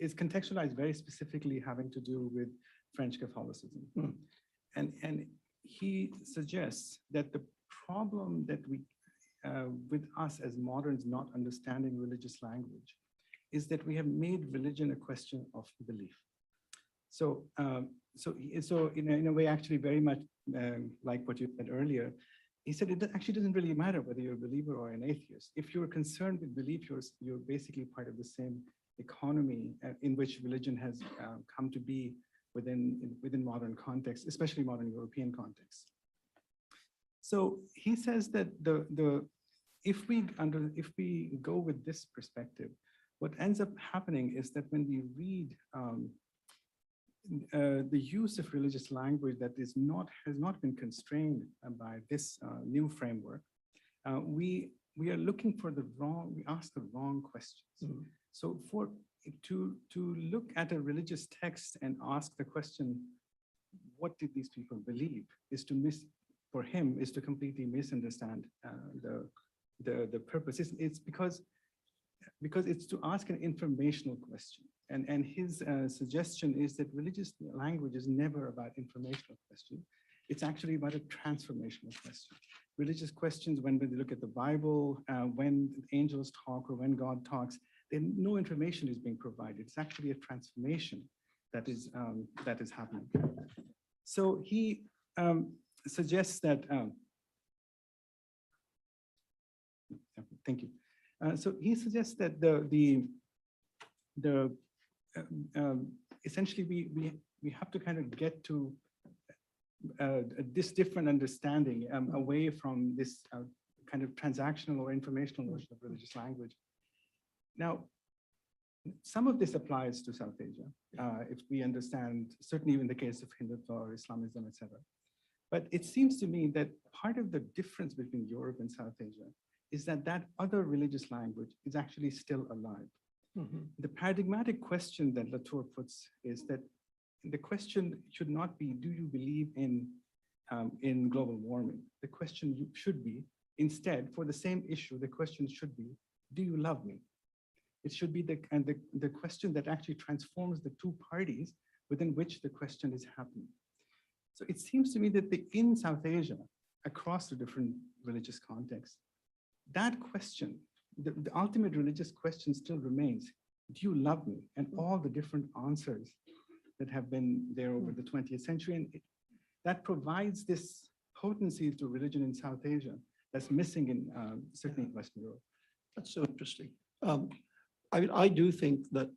is contextualized very specifically having to do with French Catholicism. And he suggests that the problem that we, with us as moderns not understanding religious language, is that we have made religion a question of belief. So, so in a way, actually very much like what you said earlier, he said it actually doesn't really matter whether you're a believer or an atheist. If you're concerned with belief, you're basically part of the same economy in which religion has come to be within modern context, especially modern European context. So he says that if we go with this perspective, what ends up happening is that when we read the use of religious language that has not been constrained by this new framework, we are looking for we ask the wrong questions. So to look at a religious text and ask the question, what did these people believe, for him is to completely misunderstand the purpose. It's because it's to ask an informational question. And his suggestion is that religious language is never about informational question. It's actually about a transformational question. Religious questions, when we look at the Bible, when angels talk or when God talks, then no information is being provided. It's actually a transformation that is happening. So he suggests that Thank you. So he suggests that essentially we have to kind of get to this different understanding away from this kind of transactional or informational notion of religious language. Now, some of this applies to South Asia, if we understand, certainly in the case of Hindutva or Islamism, etc. But it seems to me that part of the difference between Europe and South Asia is that that other religious language is actually still alive. The paradigmatic question that Latour puts is that the question should not be, do you believe in global warming? The question should be, instead, for the same issue, the question should be, do you love me? It should be the question that actually transforms the two parties within which the question is happening. So it seems to me that in South Asia, across the different religious contexts, that question, the ultimate religious question still remains, do you love me? And all the different answers that have been there over the 20th century. And that provides this potency to religion in South Asia that's missing in certainly in Western Europe. That's so interesting. I do think that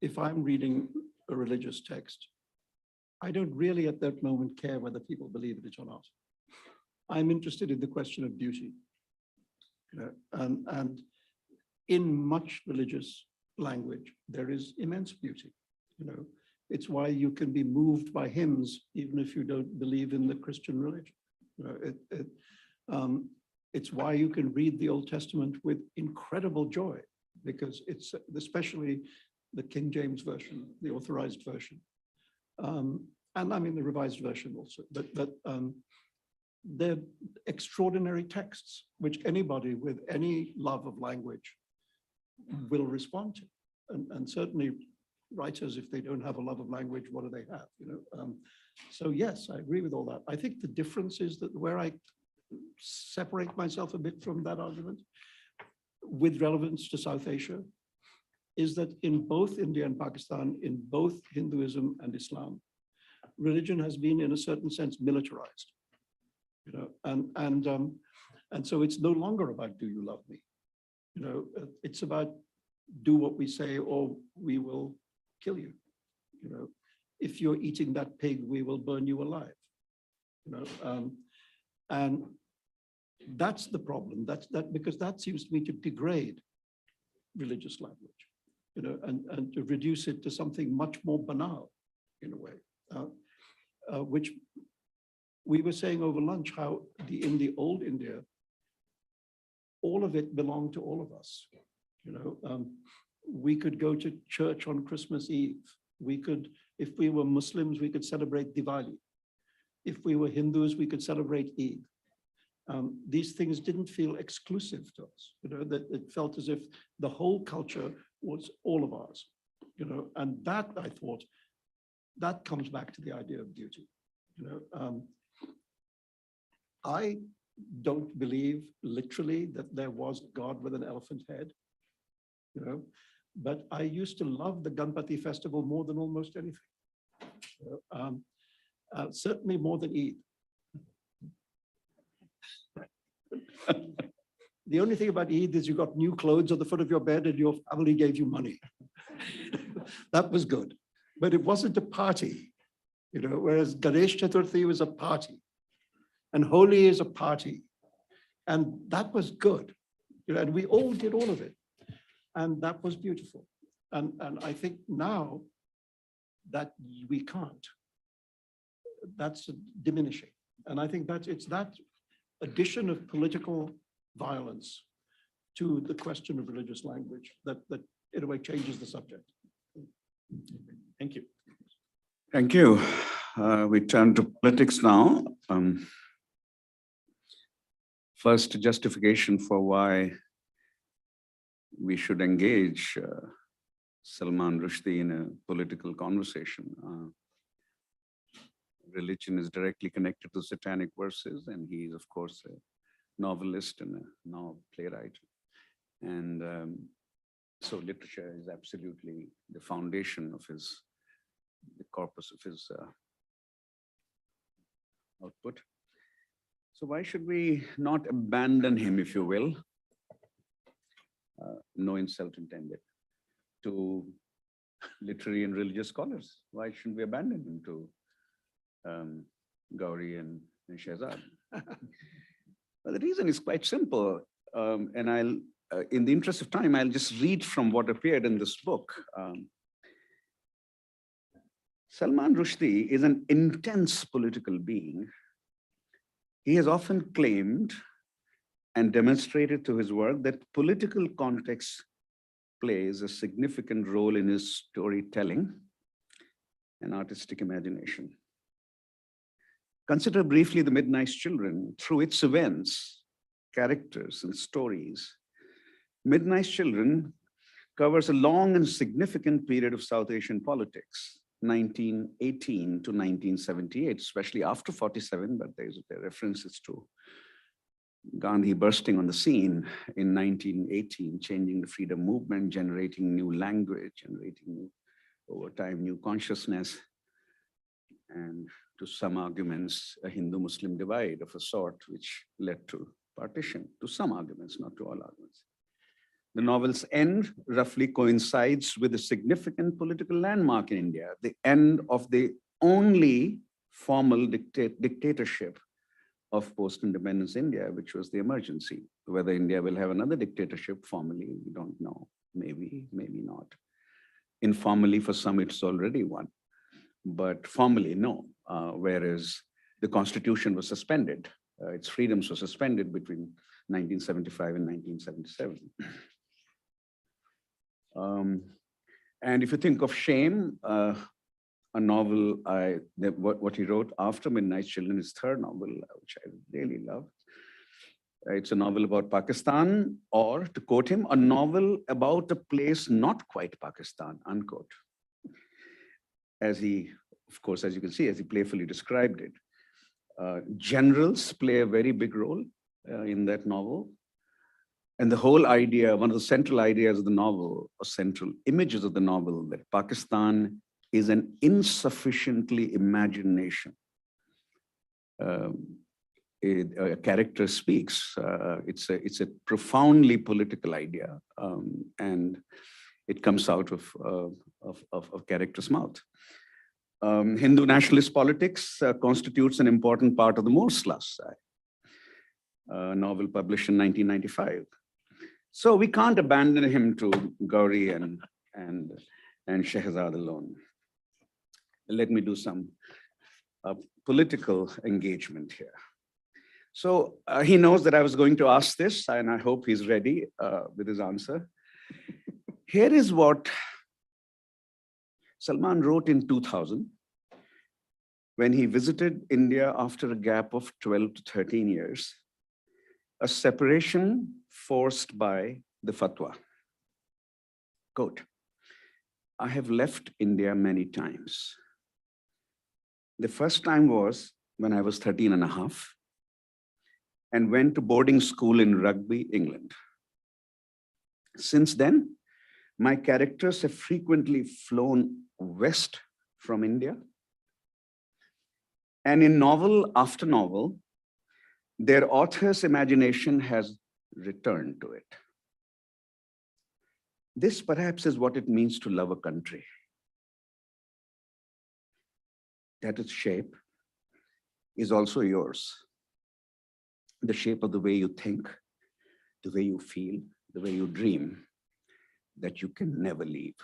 if I'm reading a religious text, I don't really at that moment care whether people believe it or not. I'm interested in the question of beauty. And in much religious language, there is immense beauty. It's why you can be moved by hymns, even if you don't believe in the Christian religion. It's why you can read the Old Testament with incredible joy, because it's especially the King James Version, the authorized version. And I mean the revised version also, but they're extraordinary texts, which anybody with any love of language will respond to. And certainly writers, if they don't have a love of language, what do they have? So yes, I agree with all that. I think the difference is that where I separate myself a bit from that argument with relevance to South Asia is that in both India and Pakistan, in both Hinduism and Islam, religion has been in a certain sense militarized, and so it's no longer about do you love me, it's about do what we say or we will kill you. If you're eating that pig, we will burn you alive. And that's the problem. That's because that seems to me to degrade religious language, and to reduce it to something much more banal in a way, which we were saying over lunch, how in the old India, all of it belonged to all of us. We could go to church on Christmas Eve. We could, if we were Muslims, we could celebrate Diwali. If we were Hindus, we could celebrate Eid. These things didn't feel exclusive to us, that it felt as if the whole culture was all of ours, and that I thought, that comes back to the idea of beauty. I don't believe literally that there was God with an elephant head, but I used to love the Ganpati festival more than almost anything. Certainly more than Eid. The only thing about Eid is you got new clothes at the foot of your bed and your family gave you money. That was good, but it wasn't a party, whereas Ganesh Chaturthi was a party and Holi is a party. And that was good, and we all did all of it. And that was beautiful. And I think now that we can't, that's diminishing. And I think that it's that addition of political violence to the question of religious language that in a way changes the subject. Thank you. Thank you. We turn to politics now. First, justification for why we should engage Salman Rushdie in a political conversation. Religion is directly connected to satanic verses, and he is, of course, a novelist and a novel playwright. And so literature is absolutely the foundation of the corpus of his output. So why should we not abandon him, if you will, no insult intended, to literary and religious scholars. Why shouldn't we abandon him to Gauri and Shehzad? Well, the reason is quite simple. And I'll, in the interest of time, I'll just read from what appeared in this book. Salman Rushdie is an intense political being. He has often claimed and demonstrated through his work that political context plays a significant role in his storytelling and artistic imagination. Consider briefly The Midnight Children. Through its events, characters, and stories, Midnight Children covers a long and significant period of South Asian politics, 1918 to 1978, especially after 47, but there are references to Gandhi bursting on the scene in 1918, changing the freedom movement, generating new language, generating over time new consciousness, and to some arguments, a Hindu-Muslim divide of a sort, which led to partition, to some arguments, not to all arguments. The novel's end roughly coincides with a significant political landmark in India, the end of the only formal dictatorship of post-independence India, which was the emergency. Whether India will have another dictatorship formally, we don't know. Maybe, maybe not. Informally, for some, it's already one, but formally, no. Whereas the constitution was suspended, its freedoms were suspended between 1975 and 1977. And if you think of Shame, a novel, what he wrote after Midnight Children, his third novel, which I really love. It's a novel about Pakistan, or to quote him, a novel about a place not quite Pakistan, unquote. As he, of course, as you can see, as he playfully described it. Generals play a very big role in that novel. And the whole idea, one of the central ideas of the novel, or central images of the novel, that Pakistan is an insufficiently imagined nation. A character speaks. It's a profoundly political idea, and it comes out of character's mouth. Hindu nationalist politics constitutes an important part of the Morslas, a novel published in 1995. So we can't abandon him to Gauri and Shehzad alone. Let me do some political engagement here. So he knows that I was going to ask this, and I hope he's ready with his answer. Here is what Salman wrote in 2000, when he visited India after a gap of 12 to 13 years, a separation forced by the fatwa. Quote, I have left India many times. The first time was when I was 13 and a half and went to boarding school in Rugby, England. Since then, my characters have frequently flown west from India. And in novel after novel, their author's imagination has returned to it. This perhaps is what it means to love a country. That its shape is also yours. The shape of the way you think, the way you feel, the way you dream, that you can never leave,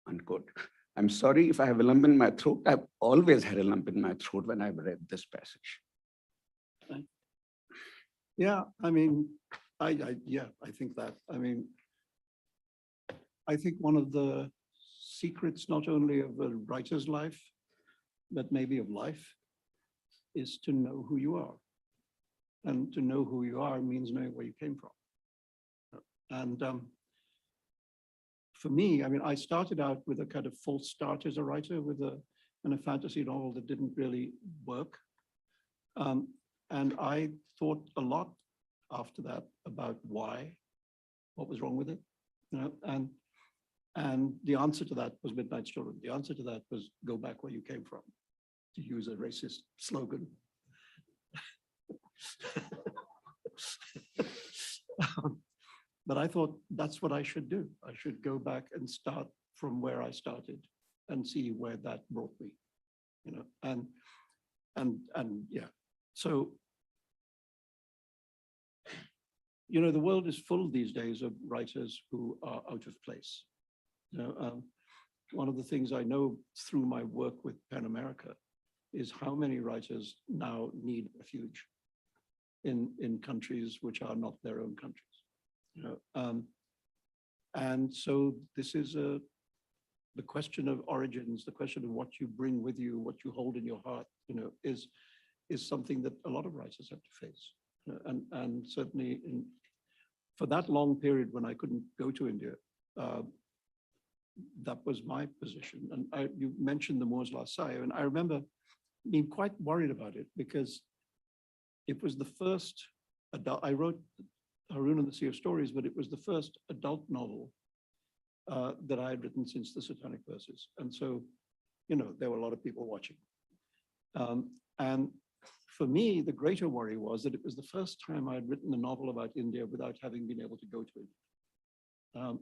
unquote. I'm sorry if I have a lump in my throat. I've always had a lump in my throat when I've read this passage. Yeah, I mean, I think that. I mean, I think one of the secrets, not only of a writer's life, but maybe of life, is to know who you are. And to know who you are means knowing where you came from. And for me, I mean, I started out with a kind of false start as a writer with a fantasy novel that didn't really work. And I thought a lot after that about why, what was wrong with it, you know, and the answer to that was Midnight Children. The answer to that was go back where you came from, to use a racist slogan. But I thought that's what I should do. I should go back and start from where I started and see where that brought me, you know, and yeah. So, you know, the world is full these days of writers who are out of place. You know, one of the things I know through my work with PEN America is how many writers now need refuge in countries which are not their own countries. You know, and so this is the question of origins, the question of what you bring with you, what you hold in your heart, you know, is something that a lot of writers have to face. And certainly for that long period when I couldn't go to India, that was my position. And you mentioned the Moore's Last Sire, and I remember being quite worried about it because it was the first adult, I wrote Haroun and the Sea of Stories, but it was the first adult novel that I had written since the Satanic Verses. And so, you know, there were a lot of people watching. And for me, the greater worry was that it was the first time I had written a novel about India without having been able to go to India.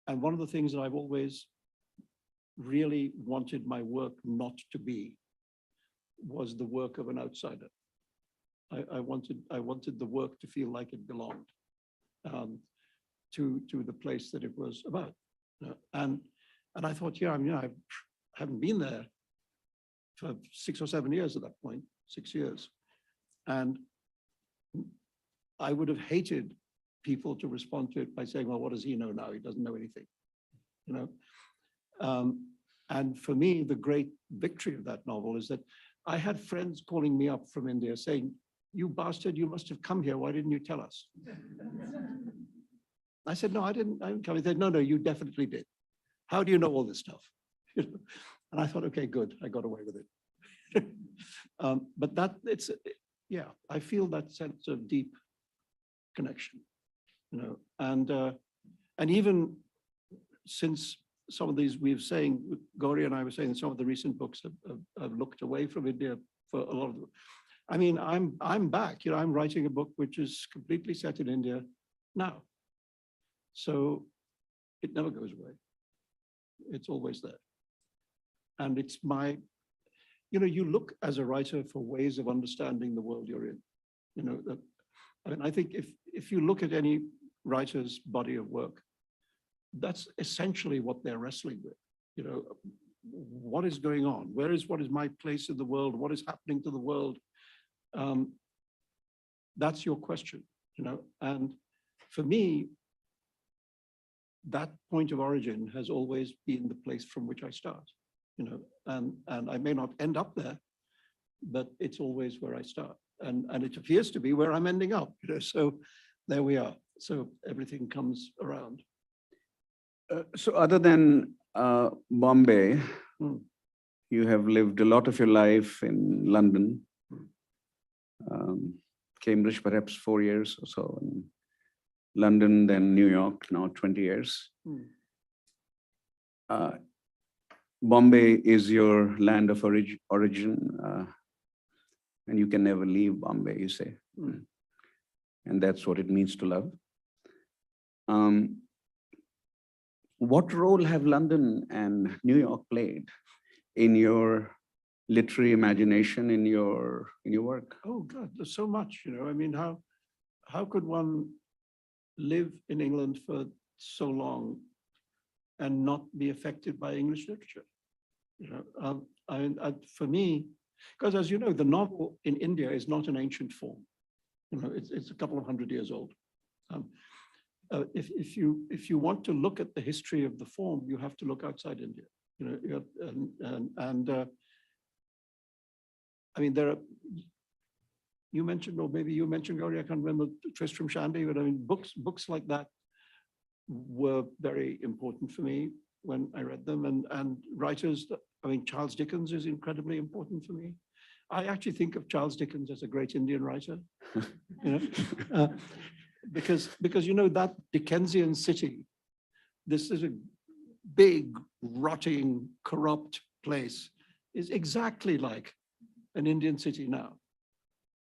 And one of the things that I've always really wanted my work not to be was the work of an outsider. I wanted the work to feel like it belonged to the place that it was about. And I thought, yeah, I mean, I haven't been there for 6 or 7 years at that point, 6 years. And I would have hated people to respond to it by saying, well, what does he know now? He doesn't know anything, you know? And for me, the great victory of that novel is that I had friends calling me up from India saying, you bastard, you must have come here. Why didn't you tell us? I said, no, I didn't come. He said, no, you definitely did. How do you know all this stuff? And I thought, okay, good, I got away with it. But yeah, I feel that sense of deep connection, you know, and even since some of these we've saying, Gauri and I were saying that some of the recent books have looked away from India for a lot of them. I mean, I'm back, you know, I'm writing a book which is completely set in India now. So it never goes away. It's always there. And it's you know, you look as a writer for ways of understanding the world you're in. You know, I mean, I think if you look at any writer's body of work, that's essentially what they're wrestling with. You know, what is going on? What is my place in the world? What is happening to the world? That's your question, you know, and for me, that point of origin has always been the place from which I start, you know, and I may not end up there, but it's always where I start. And it appears to be where I'm ending up, you know, so there we are. So everything comes around. So other than Bombay, you have lived a lot of your life in London, Cambridge, perhaps 4 years or so, in London, then New York, now 20 years. Bombay is your land of origin, and you can never leave Bombay, you say. And that's what it means to love. What role have London and New York played in your literary imagination, in your work? Oh God, there's so much, you know. I mean, how could one live in England for so long and not be affected by English literature? You know, for me, because as you know, the novel in India is not an ancient form. You know, it's a couple of 100 years old. If you want to look at the history of the form, you have to look outside India. You know, I mean, you mentioned, or maybe you mentioned, Gauri, I can't remember, Tristram Shandy, but I mean, books like that were very important for me when I read them, and writers, I mean, Charles Dickens is incredibly important for me. I actually think of Charles Dickens as a great Indian writer, you know, because you know, that Dickensian city, this is a big, rotting, corrupt place, is exactly like an Indian city now.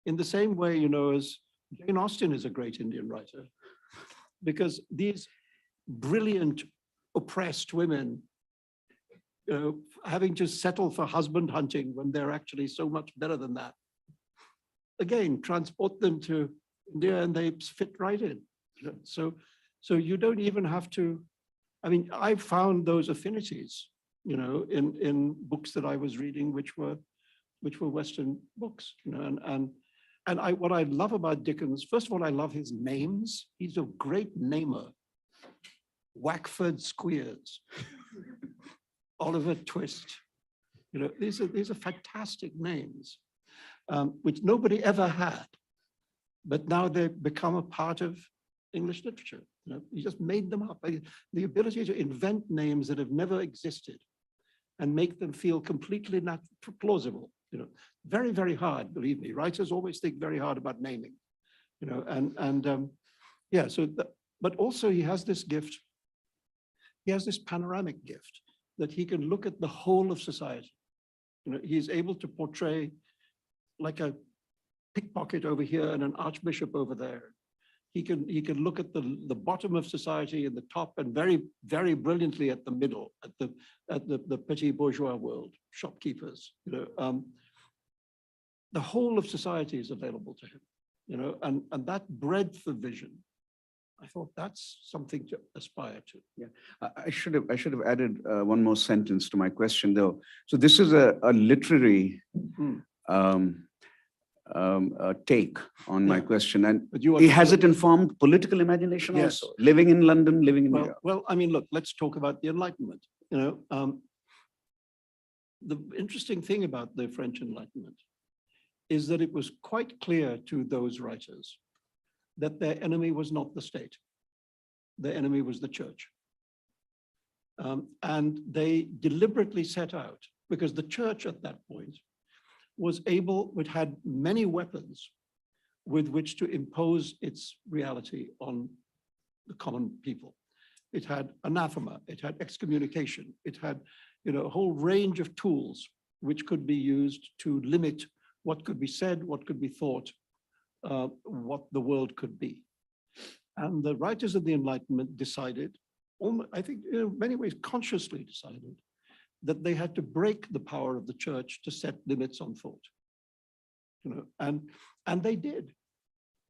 In the same way, you know, as Jane Austen is a great Indian writer, because these brilliant oppressed women, having to settle for husband hunting when they're actually so much better than that. Again, transport them to India and they fit right in. So you don't even have to, I mean, I found those affinities, in books that I was reading, which were Western books, and what I love about Dickens, first of all, I love his names. He's a great namer. Wackford Squeers, Oliver Twist. These are fantastic names, which nobody ever had, but now they've become a part of English literature. He just made them up. The ability to invent names that have never existed and make them feel completely plausible. Very, very hard, believe me. Writers always think very hard about naming, yeah, but also he has this gift. He has this panoramic gift that he can look at the whole of society. He's able to portray like a pickpocket over here and an archbishop over there. He can look at the bottom of society and the top, and very, very brilliantly at the middle, at the petit bourgeois world, shopkeepers. The whole of society is available to him, and that breadth of vision, I thought that's something to aspire to. Yeah, I should have added one more sentence to my question, though. So this is a literary take on my question, and But you has it informed political imagination Yes. also? Living in London, living in New York. Well, I mean, look, let's talk about the Enlightenment. The interesting thing about the French Enlightenment is that it was quite clear to those writers that their enemy was not the state. Their enemy was the church. And they deliberately set out, because the church at that point it had many weapons with which to impose its reality on the common people. It had anathema, it had excommunication, it had a whole range of tools which could be used to limit what could be said, what could be thought, what the world could be. And the writers of the Enlightenment decided, I think in many ways consciously decided, that they had to break the power of the church to set limits on thought. And they did.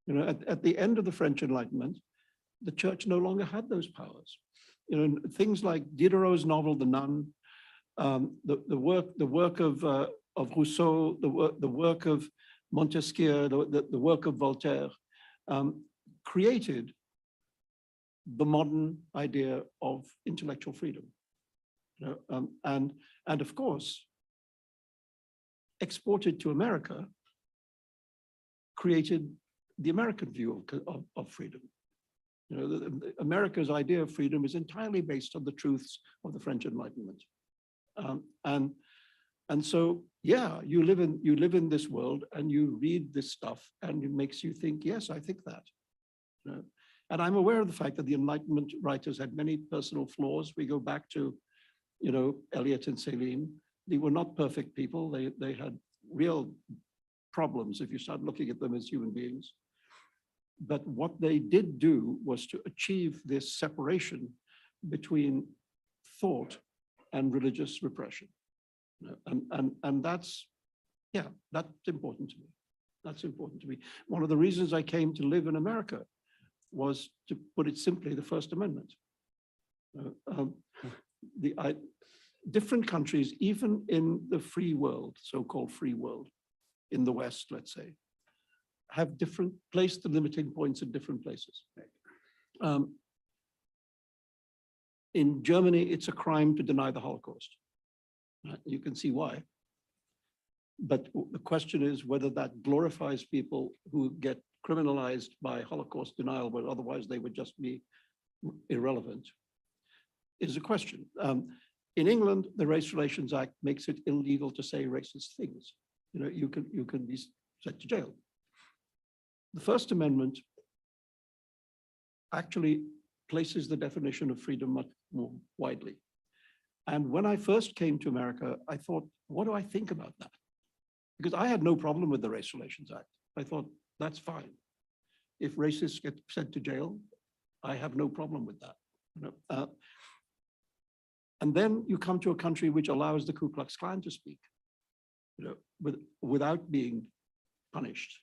At the end of the French Enlightenment, the church no longer had those powers. Things like Diderot's novel, The Nun, the work of Rousseau, the work of Montesquieu, the work of Voltaire, created the modern idea of intellectual freedom. And of course, exported to America, created the American view of freedom. America's idea of freedom is entirely based on the truths of the French Enlightenment. And so, yeah, you live in this world and you read this stuff and it makes you think, yes, I think that. And I'm aware of the fact that the Enlightenment writers had many personal flaws. We go back to, Eliot and Céline. They were not perfect people. They had real problems if you start looking at them as human beings. But what they did do was to achieve this separation between thought and religious repression. And that's important to me. That's important to me. One of the reasons I came to live in America was, to put it simply, the First Amendment. Different countries, even in the free world, so-called free world, in the West, let's say, have placed the limiting points in different places. In Germany, it's a crime to deny the Holocaust. You can see why. But the question is whether that glorifies people who get criminalized by Holocaust denial, but otherwise they would just be irrelevant, is a question. In England, the Race Relations Act makes it illegal to say racist things. You can be sent to jail. The First Amendment actually places the definition of freedom much more widely. And when I first came to America, I thought, what do I think about that? Because I had no problem with the Race Relations Act. I thought, that's fine. If racists get sent to jail, I have no problem with that. You know, and then you come to a country which allows the Ku Klux Klan to speak, you know, without being punished.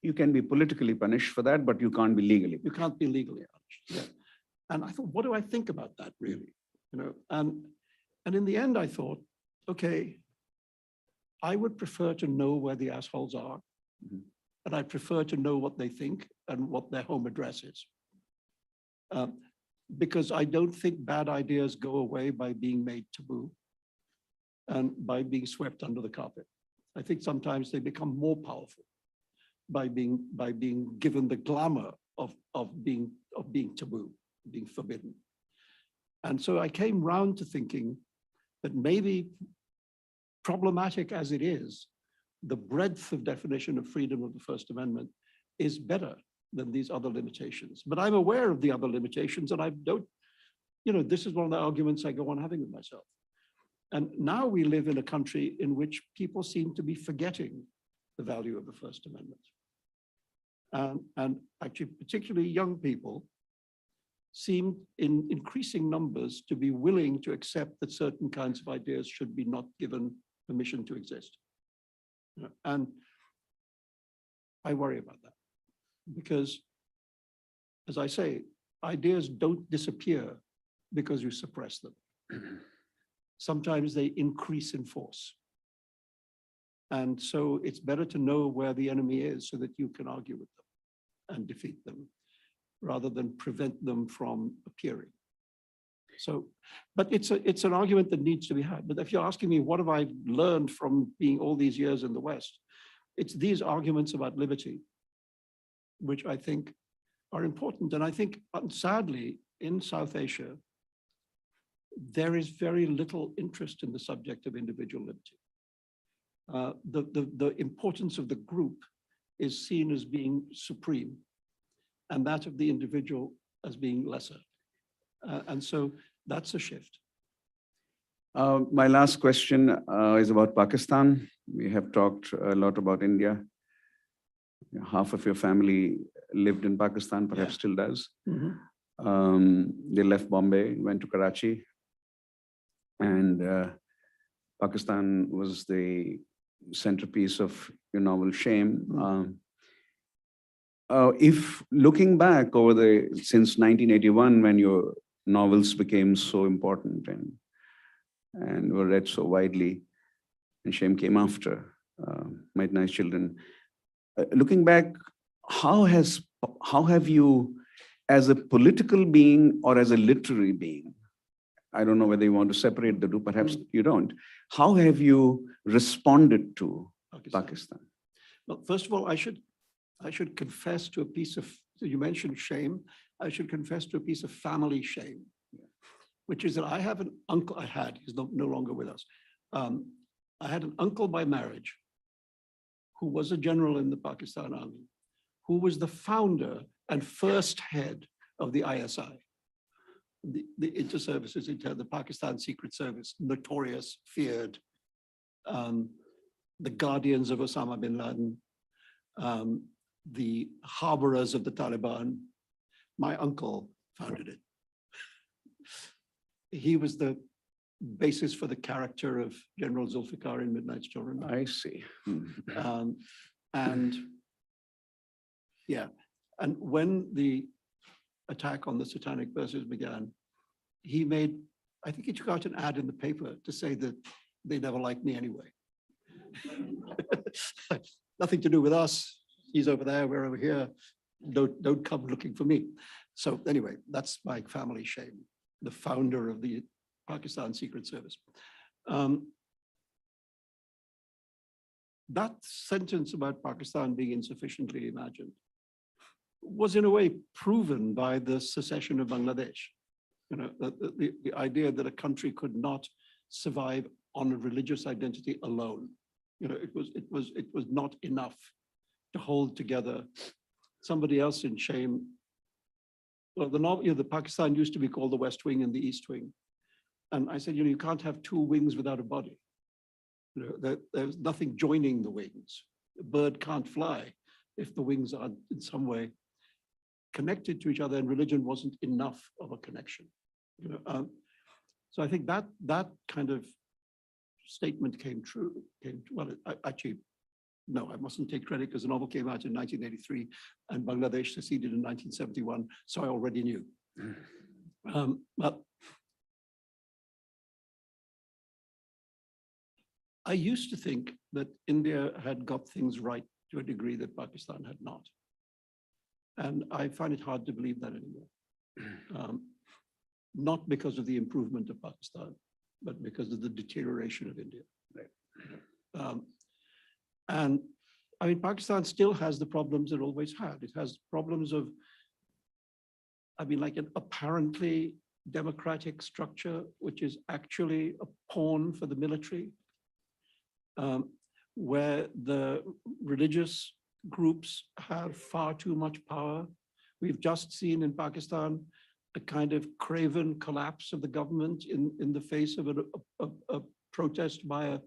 You can be politically punished for that, but you can't be legally. You can't be legally punished. Yeah. And I thought, what do I think about that really? You know, and in the end, I thought, okay, I would prefer to know where the assholes are, and I prefer to know what they think and what their home address is. Because I don't think bad ideas go away by being made taboo and by being swept under the carpet. I think sometimes they become more powerful by being given the glamour of being taboo, being forbidden. And so I came round to thinking that maybe, problematic as it is, the breadth of definition of freedom of the First Amendment is better than these other limitations. But I'm aware of the other limitations, and I don't, you know, this is one of the arguments I go on having with myself. And now we live in a country in which people seem to be forgetting the value of the First Amendment. And actually, particularly young people seem in increasing numbers to be willing to accept that certain kinds of ideas should be not given permission to exist. You know, and I worry about that because, as I say, ideas don't disappear because you suppress them. Sometimes they increase in force. And so it's better to know where the enemy is so that you can argue with them and defeat them rather than prevent them from appearing. So, but it's an argument that needs to be had. But if you're asking me, what have I learned from being all these years in the West? It's these arguments about liberty, which I think are important. And I think, sadly, in South Asia, there is very little interest in the subject of individual liberty. The importance of the group is seen as being supreme, and that of the individual as being lesser. And so that's a shift. My last question is about Pakistan. We have talked a lot about India. Half of your family lived in Pakistan, perhaps still does. They left Bombay, went to Karachi, and Pakistan was the centerpiece of your novel Shame. If looking back since 1981, when your novels became so important and were read so widely, and Shame came after Mighty Nice Children. Looking back, how have you, as a political being or as a literary being, I don't know whether you want to separate the two, perhaps you don't, how have you responded to Pakistan? Well, first of all, I should confess to a piece of, you mentioned shame, I should confess to a piece of family shame, which is that I have an uncle, he's no longer with us. I had an uncle by marriage who was a general in the Pakistan Army, who was the founder and first head of the ISI, the inter-services, the Pakistan Secret Service, notorious, feared, the guardians of Osama bin Laden, the harborers of the Taliban. My uncle founded it. He was the basis for the character of General Zulfikar in Midnight's Children. I see. And yeah, and when the attack on the Satanic Verses began, he made, I think he took out an ad in the paper to say that they never liked me anyway. Nothing to do with us. He's over there, we're over here. Don't come looking for me. So anyway, that's my family shame, the founder of the Pakistan Secret Service. That sentence about Pakistan being insufficiently imagined was in a way proven by the secession of Bangladesh. You know, the idea that a country could not survive on a religious identity alone. You know, it was not enough to hold together. Somebody else in Shame, well, the Pakistan used to be called the West Wing and the East Wing. And I said, you know, you can't have two wings without a body. You know, there's nothing joining the wings. A bird can't fly if the wings are in some way. connected to each other, and religion wasn't enough of a connection. So I think that kind of statement came true. Actually, no, I mustn't take credit because the novel came out in 1983 and Bangladesh seceded in 1971, so I already knew. But I used to think that India had got things right to a degree that Pakistan had not. And I find it hard to believe that anymore. Not because of the improvement of Pakistan, but because of the deterioration of India. Right. And I mean, Pakistan still has the problems it always had. It has problems of, I mean, like an apparently democratic structure, which is actually a pawn for the military, where the religious groups have far too much power. We've just seen in Pakistan a kind of craven collapse of the government in the face of a protest by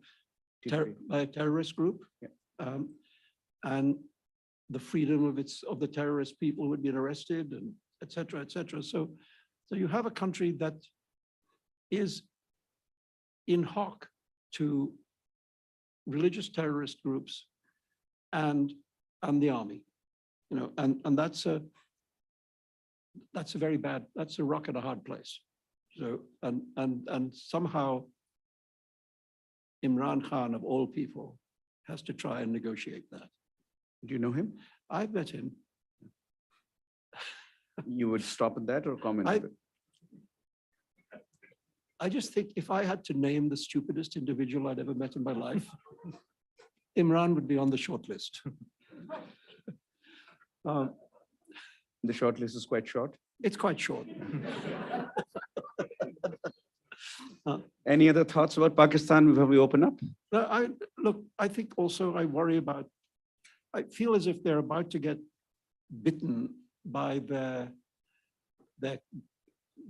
a terrorist group. Yeah. And the freedom of the terrorist people who had been arrested, and et cetera, et cetera. So you have a country that is in hoc to religious terrorist groups and the army, and that's a very bad, that's a rock and a hard place. So, and somehow Imran Khan, of all people, has to try and negotiate that. Do you know him? I've met him. You would stop at that or comment on it? I just think if I had to name the stupidest individual I'd ever met in my life, Imran would be on the short list. The short list is quite short. It's quite short. Any other thoughts about Pakistan before we open up? I think also I feel as if they're about to get bitten by their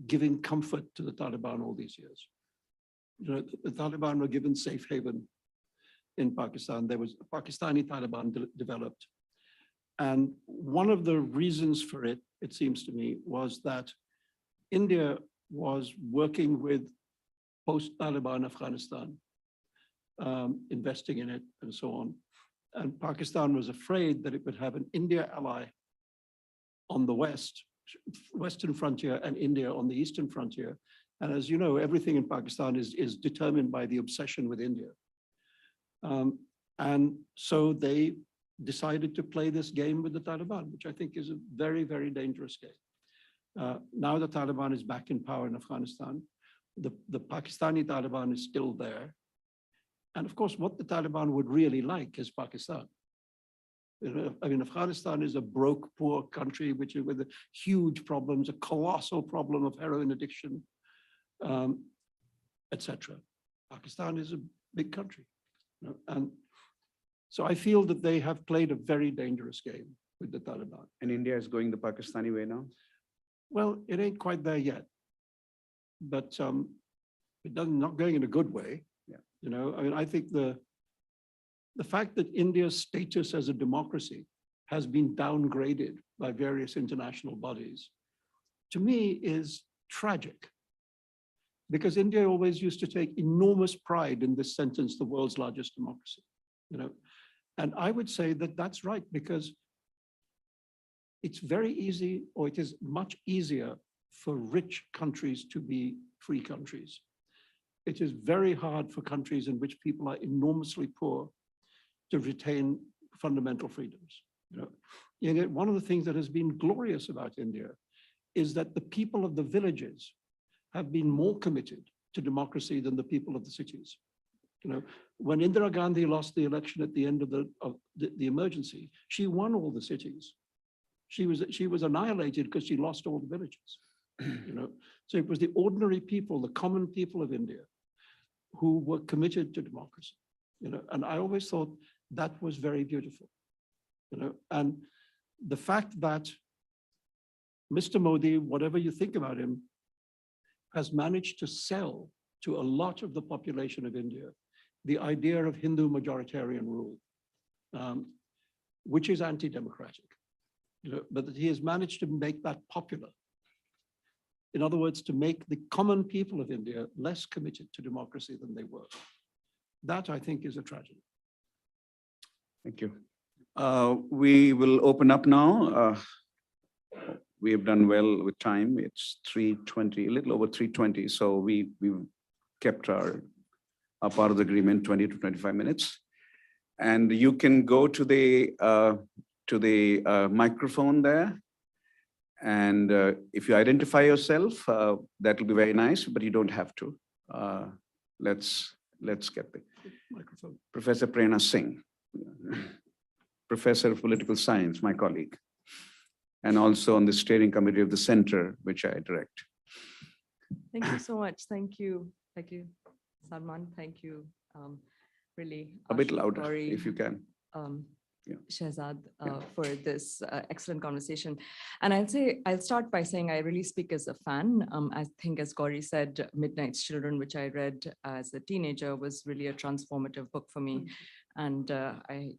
giving comfort to the Taliban all these years. The Taliban were given safe haven in Pakistan. There was a Pakistani Taliban developed. And one of the reasons for it, it seems to me, was that India was working with post-Taliban Afghanistan, investing in it and so on. And Pakistan was afraid that it would have an India ally on the western frontier and India on the eastern frontier. And as you know, everything in Pakistan is determined by the obsession with India. And so they decided to play this game with the Taliban, which I think is a very, very dangerous game. Now the Taliban is back in power in Afghanistan. The Pakistani Taliban is still there. And of course, what the Taliban would really like is Pakistan. I mean, Afghanistan is a broke, poor country, which is with huge problems, a colossal problem of heroin addiction, etc. Pakistan is a big country. And so I feel that they have played a very dangerous game with the Taliban. And India is going the Pakistani way now? Well, it ain't quite there yet, but it doesn't, not going in a good way. Yeah. I mean, I think the fact that India's status as a democracy has been downgraded by various international bodies, to me is tragic. Because India always used to take enormous pride in this sentence, the world's largest democracy. And I would say that that's right, because it's very easy, or it is much easier for rich countries to be free countries. It is very hard for countries in which people are enormously poor to retain fundamental freedoms. One of the things that has been glorious about India is that the people of the villages have been more committed to democracy than the people of the cities. When Indira Gandhi lost the election at the end of the emergency, she won all the cities. She was annihilated because she lost all the villages. So it was the ordinary people, the common people of India, who were committed to democracy. And I always thought that was very beautiful. And the fact that Mr. Modi, whatever you think about him, has managed to sell to a lot of the population of India the idea of Hindu majoritarian rule, which is anti-democratic. but that he has managed to make that popular. In other words, to make the common people of India less committed to democracy than they were. That, I think, is a tragedy. Thank you. We will open up now. We have done well with time. It's 3:20, a little over 3:20. So we've kept our part of the agreement, 20 to 25 minutes. And you can go to the microphone there. And if you identify yourself, that will be very nice, but you don't have to. Let's get the Microphone. Professor Prerna Singh, Professor of Political Science, my colleague, and also on the steering committee of the center, which I direct. Thank you so much. Thank you. Thank you, Salman. Thank you. Really. A bit Ashu, louder, Gauri, if you can. Yeah. Shehzad, for this excellent conversation. And I'll start by saying I really speak as a fan. I think, as Gauri said, Midnight's Children, which I read as a teenager, was really a transformative book for me. And I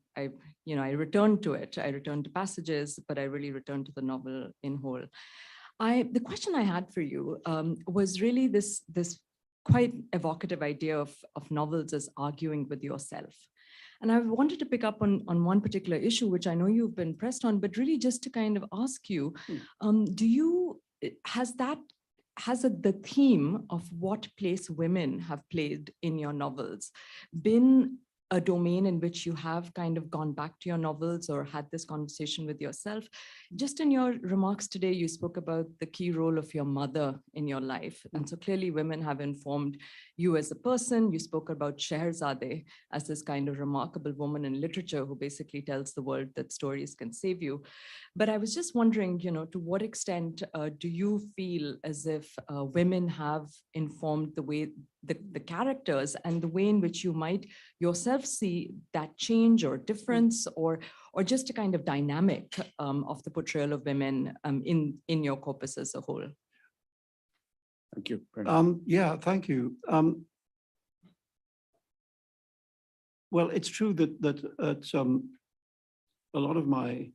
returned to it. I returned to passages, but I really returned to the novel in whole. The question I had for you was really this quite evocative idea of novels as arguing with yourself. And I wanted to pick up on one particular issue, which I know you've been pressed on, but really just to kind of ask you, has the theme of what place women have played in your novels been a domain in which you have kind of gone back to your novels or had this conversation with yourself? Just in your remarks today, you spoke about the key role of your mother in your life. And so clearly women have informed you as a person. You spoke about Scheherazade as this kind of remarkable woman in literature who basically tells the world that stories can save you. But I was just wondering, to what extent do you feel as if women have informed the way the characters and the way in which you might yourself see that change or difference or just a kind of dynamic of the portrayal of women in your corpus as a whole? Thank you. Yeah, thank you. Well, it's true that a lot of my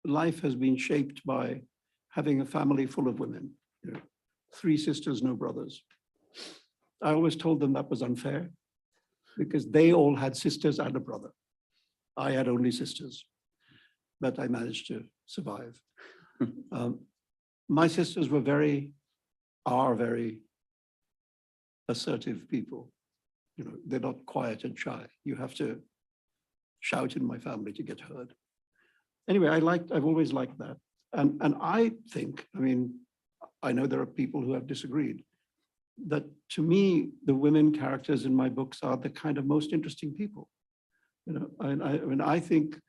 life has been shaped by having a family full of women. 3 sisters, no brothers. I always told them that was unfair because they all had sisters and a brother. I had only sisters, but I managed to survive. My sisters are very assertive people. They're not quiet and shy. You have to shout in my family to get heard. Anyway, I've always liked that. And I think, I know there are people who have disagreed, that to me, the women characters in my books are the kind of most interesting people. I think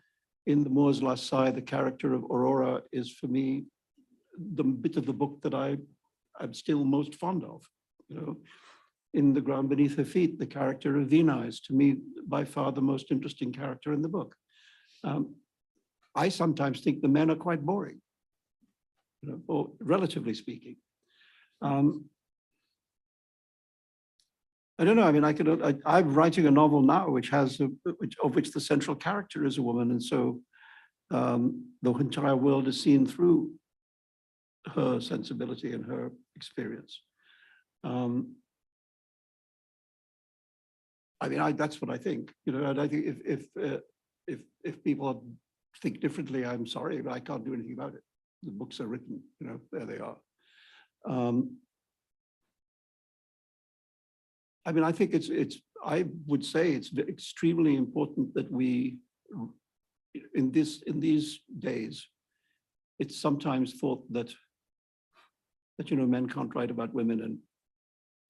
in The Moor's Last Sigh, the character of Aurora is for me the bit of the book that I'm still most fond of. In The Ground Beneath Her Feet, the character of Veena is to me by far the most interesting character in the book. I sometimes think the men are quite boring, or relatively speaking. I don't know. I'm writing a novel now of which the central character is a woman, and so the entire world is seen through her sensibility and her experience. That's what I think. And I think if people think differently, I'm sorry, but I can't do anything about it. The books are written. There they are. I think I would say it's extremely important that we, in these days, it's sometimes thought that men can't write about women and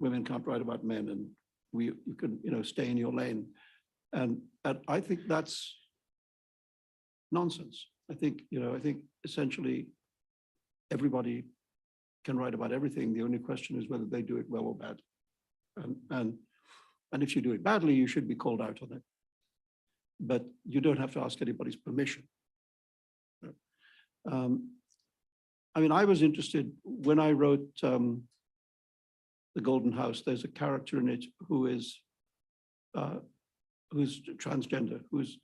women can't write about men, and you can stay in your lane, and I think that's nonsense. I think essentially everybody can write about everything. The only question is whether they do it well or bad. And if you do it badly, you should be called out on it. But you don't have to ask anybody's permission. I was interested when I wrote The Golden House. There's a character in it who's transgender, who's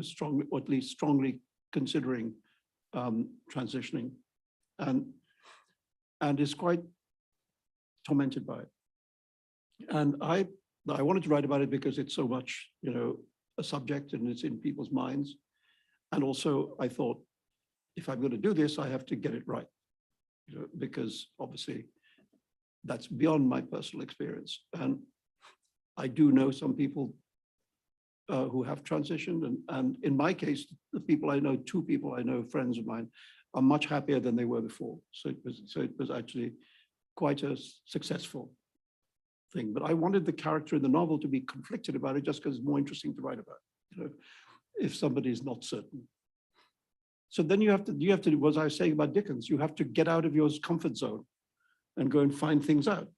strongly, or at least strongly considering transitioning, and is quite tormented by it. And I wanted to write about it because it's so much, a subject, and it's in people's minds. And also I thought, if I'm going to do this, I have to get it right, because obviously that's beyond my personal experience. And I do know some people who have transitioned. And in my case, the people I know, two people I know, friends of mine, are much happier than they were before. So it was actually quite a successful thing. But I wanted the character in the novel to be conflicted about it just because it's more interesting to write about, if somebody is not certain. So then you have to, what I was saying about Dickens, you have to get out of your comfort zone and go and find things out.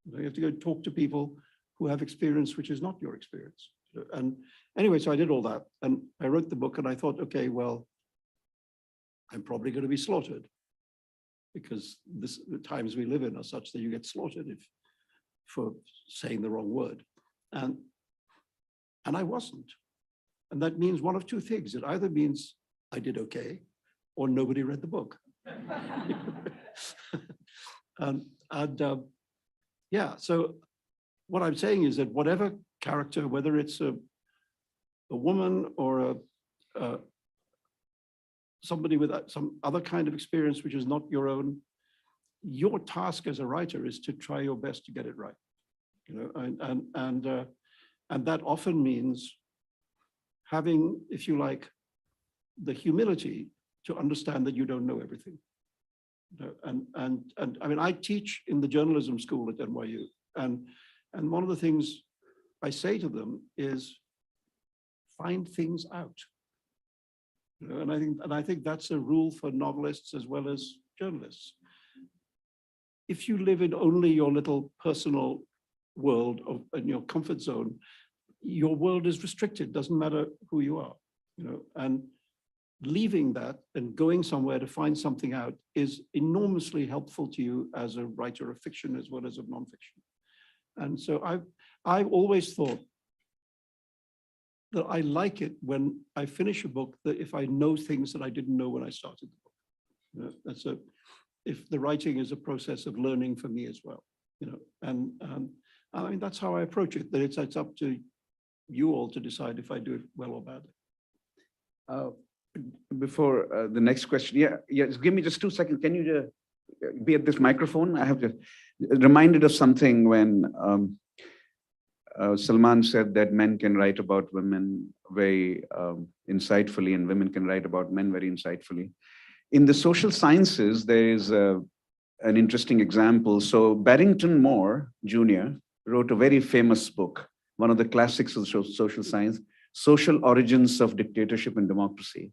You have to go talk to people who have experience which is not your experience. And anyway, so I did all that, and I wrote the book, and I thought, okay, well, I'm probably going to be slaughtered, because the times we live in are such that you get slaughtered for saying the wrong word. And I wasn't. And that means one of two things. It either means I did okay, or nobody read the book. Yeah, so what I'm saying is that whatever character, whether it's a woman or somebody with some other kind of experience which is not your own, your task as a writer is to try your best to get it right. And that often means having, if you like, the humility to understand that you don't know everything. And I mean, I teach in the journalism school at NYU, and one of the things I say to them is find things out. And I think that's a rule for novelists as well as journalists. If you live in only your little personal world in your comfort zone, your world is restricted, doesn't matter who you are, and leaving that and going somewhere to find something out is enormously helpful to you as a writer of fiction as well as of nonfiction. And so I've always thought that I like it when I finish a book, that if I know things that I didn't know when I started the book. If the writing is a process of learning for me as well, and I mean, that's how I approach it, that it's up to you all to decide if I do it well or badly. Before the next question, just give me just 2 seconds. Can you be at this microphone? I have to reminded of something when Salman said that men can write about women very insightfully, and women can write about men very insightfully. In the social sciences, there is an interesting example. So Barrington Moore Jr. wrote a very famous book, one of the classics of social science, Social Origins of Dictatorship and Democracy.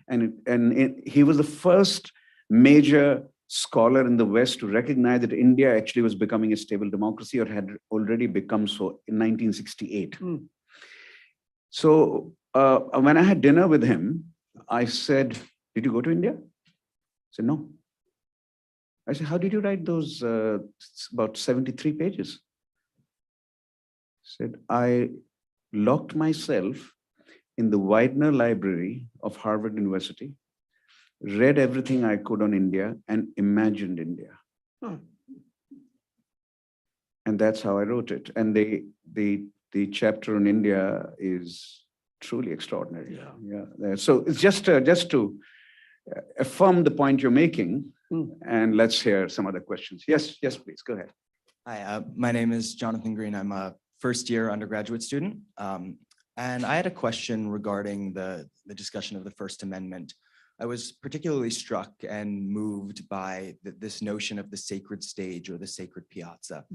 And he was the first major scholar in the West to recognize that India actually was becoming a stable democracy, or had already become so in 1968. So when I had dinner with him, I said, "Did you go to India?" He said, "No." I said, "How did you write those about 73 pages?" He said, "I locked myself in the Widener Library of Harvard University, read everything I could on India, and imagined India." And that's how I wrote it. And the chapter on India is truly extraordinary. Yeah. So it's just to affirm the point you're making, and let's hear some other questions. Yes, please, go ahead. Hi, my name is Jonathan Green. I'm a first-year undergraduate student. And I had a question regarding the discussion of the First Amendment. I was particularly struck and moved by this notion of the sacred stage or the sacred piazza.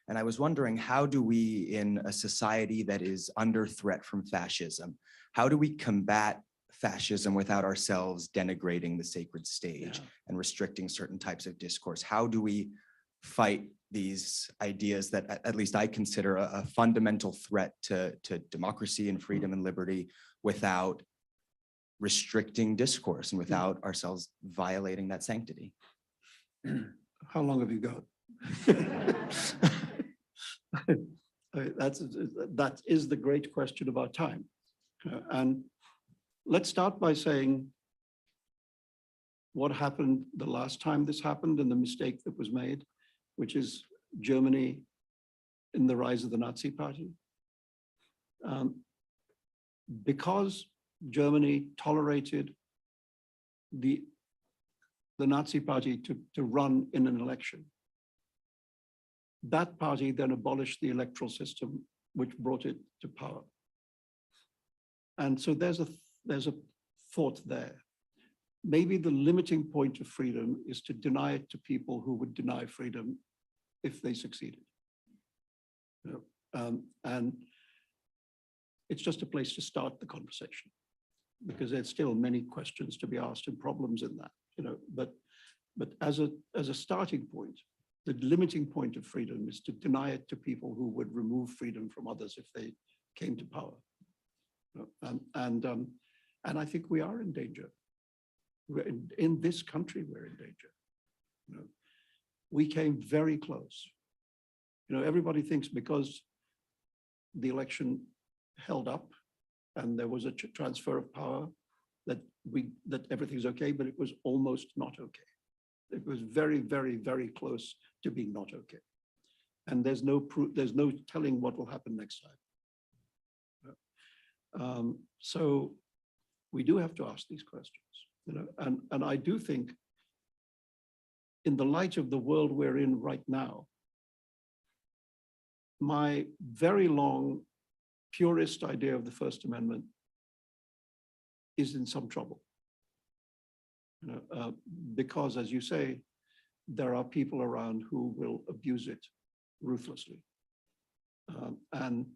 And I was wondering, how do we, in a society that is under threat from fascism, how do we combat fascism without ourselves denigrating the sacred stage and restricting certain types of discourse? How do we fight these ideas that at least I consider a fundamental threat to democracy and freedom and liberty without restricting discourse and without ourselves violating that sanctity? How long have you got? That is the great question of our time. And let's start by saying what happened the last time this happened and the mistake that was made, which is Germany in the rise of the Nazi Party. Because Germany tolerated the Nazi Party to run in an election, that party then abolished the electoral system, which brought it to power. And so there's a thought there. Maybe the limiting point of freedom is to deny it to people who would deny freedom if they succeeded. And it's just a place to start the conversation, because there's still many questions to be asked and problems in that, but as a starting point, the limiting point of freedom is to deny it to people who would remove freedom from others if they came to power. And I think we are in danger. In this country, we're in danger. We came very close. Everybody thinks because the election held up and there was a transfer of power that everything's okay, but it was almost not okay. It was very, very, very close to being not okay. And there's no proof, there's no telling what will happen next time. So we do have to ask these questions, and I do think in the light of the world we're in right now, my very long purist idea of the First Amendment is in some trouble. Because, as you say, there are people around who will abuse it ruthlessly. And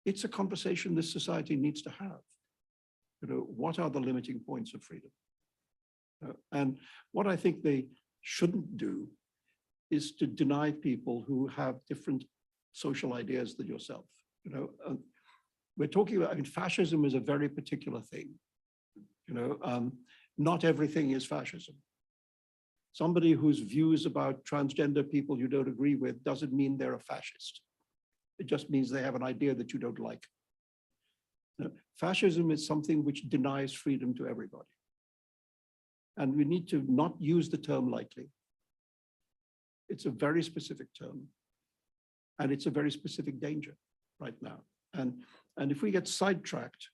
it's a conversation this society needs to have. What are the limiting points of freedom? And what I think they shouldn't do is to deny people who have different social ideas than yourself. We're talking about, fascism is a very particular thing. Not everything is fascism. Somebody whose views about transgender people you don't agree with doesn't mean they're a fascist. It just means they have an idea that you don't like. Fascism is something which denies freedom to everybody. And we need to not use the term lightly. It's a very specific term. And it's a very specific danger right now. And if we get sidetracked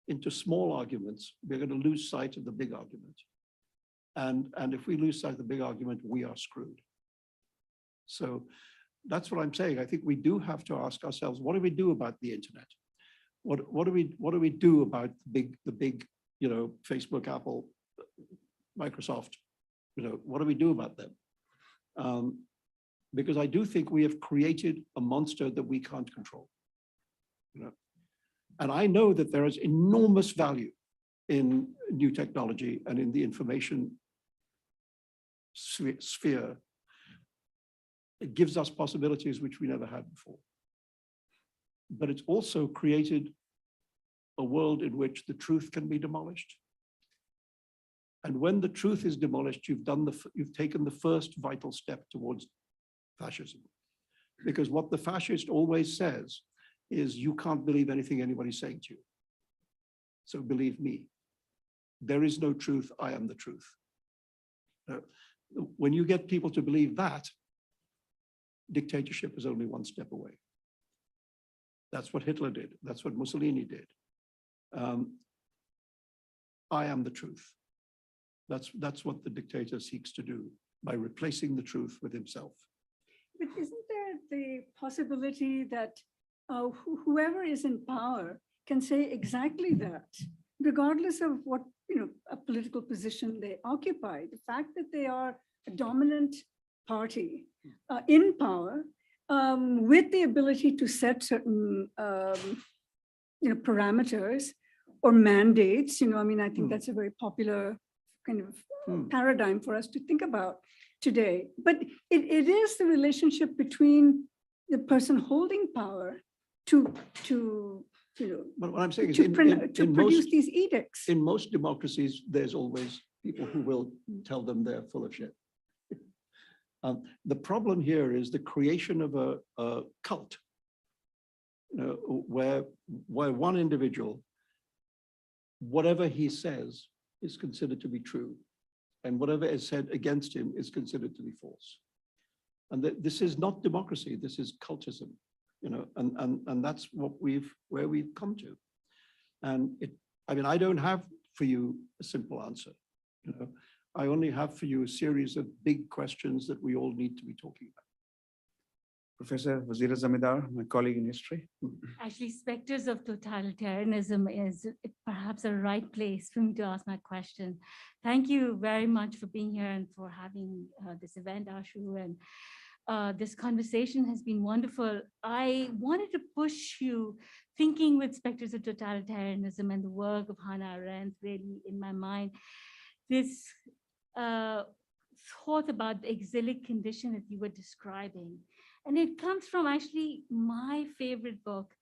into small arguments, we're going to lose sight of the big argument. And if we lose sight of the big argument, we are screwed. So that's what I'm saying. I think we do have to ask ourselves, what do we do about the internet? What do we do about the big, Facebook, Apple, Microsoft? What do we do about them? Because I do think we have created a monster that we can't control. And I know that there is enormous value in new technology and in the information sphere. It gives us possibilities which we never had before. But it's also created a world in which the truth can be demolished. And when the truth is demolished, you've taken the first vital step towards fascism. Because what the fascist always says is, you can't believe anything anybody's saying to you. So believe me, there is no truth, I am the truth. When you get people to believe that, dictatorship is only one step away. That's what Hitler did. That's what Mussolini did. I am the truth. That's what the dictator seeks to do by replacing the truth with himself. But isn't there the possibility that whoever is in power can say exactly that, regardless of what a political position they occupy? The fact that they are a dominant party in power, with the ability to set certain parameters or mandates. I think that's a very popular kind of paradigm for us to think about today. But it is the relationship between the person holding power to But what I'm saying is, to produce these edicts. In most democracies, there's always people who will tell them they're full of shit. The problem here is the creation of a cult, where one individual, whatever he says, is considered to be true, and whatever is said against him is considered to be false. And this is not democracy, this is cultism, and that's where we've come to. And I mean, I don't have for you a simple answer. I only have for you a series of big questions that we all need to be talking about. Professor Wazira Zamidar, my colleague in history. Actually, specters of totalitarianism is perhaps a right place for me to ask my question. Thank you very much for being here and for having this event, Ashu. And this conversation has been wonderful. I wanted to push you thinking with specters of totalitarianism and the work of Hannah Arendt really in my mind. This thought about the exilic condition that you were describing. And it comes from actually my favorite book,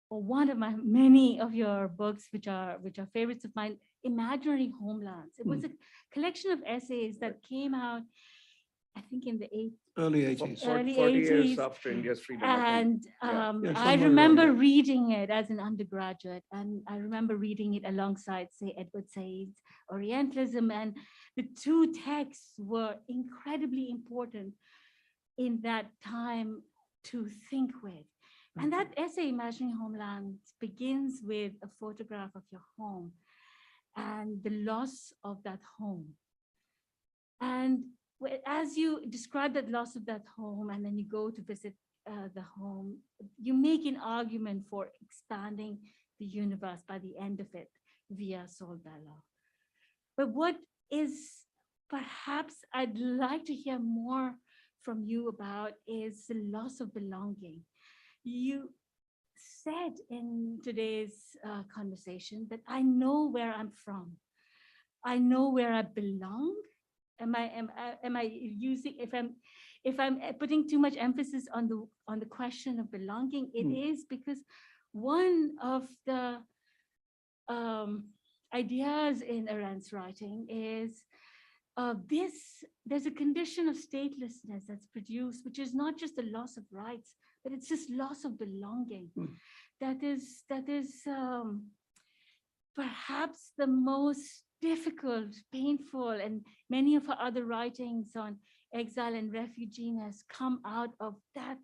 or one of my many of your books, which are favorites of mine, Imaginary Homelands. It was a collection of essays that came out, I think, in the Early 80s. Early 40 years 80s. after India's freedom. I think. And Yeah, I somewhere remember around there. reading it as an undergraduate, and I remember reading it alongside, say, Edward Said's Orientalism, and the two texts were incredibly important in that time to think with. And that essay, Imagining Homelands, begins with a photograph of your home and the loss of that home. And as you describe that loss of that home, and then you go to visit the home, you make an argument for expanding the universe by the end of it via Sol Bellow. But what is perhaps I'd like to hear more from you about is the loss of belonging. You said in today's conversation that I know where I'm from. I know where I belong. Am I using, if I'm putting too much emphasis on the question of belonging, it is because one of the ideas in Arendt's writing is there's a condition of statelessness that's produced, which is not just the loss of rights, but it's just loss of belonging. That is perhaps the most difficult, painful, and many of her other writings on exile and refugees come out of that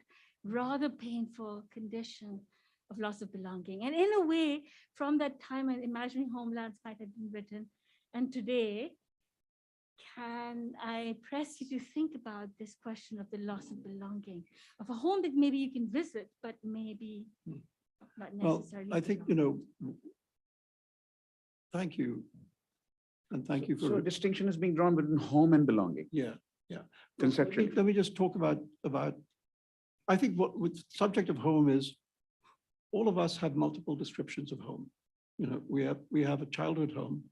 rather painful condition of loss of belonging. And in a way, from that time when Imagining Homelands might have been written, and today, can I press you to think about this question of the loss of belonging, of a home that maybe you can visit, but maybe not necessarily. Well, I think, thank you. And thank you for. So a distinction is being drawn between home and belonging. Yeah. Conceptually. Let me just talk about, I think what with subject of home is, all of us have multiple descriptions of home. We have a childhood home,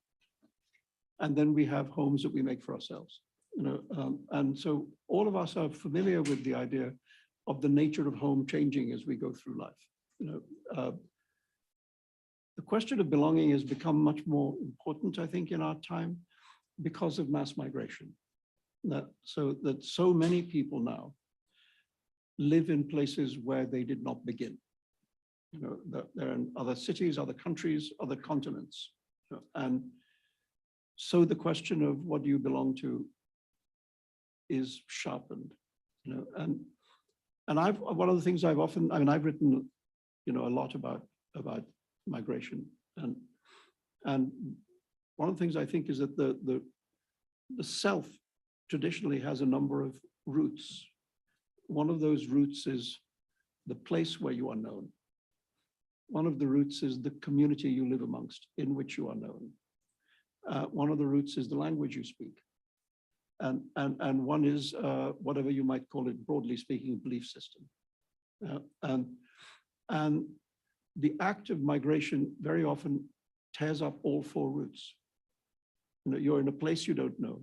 and then we have homes that we make for ourselves. And so all of us are familiar with the idea of the nature of home changing as we go through life. The question of belonging has become much more important, I think, in our time because of mass migration. So many people now live in places where they did not begin. They're in other cities, other countries, other continents. And so the question of what do you belong to is sharpened. And one of the things I've written, a lot about migration. And one of the things I think is that the self traditionally has a number of roots. One of those roots is the place where you are known. One of the roots is the community you live amongst, in which you are known. One of the roots is the language you speak. And one is whatever you might call it, broadly speaking, belief system. And the act of migration very often tears up all four roots. You're in a place you don't know.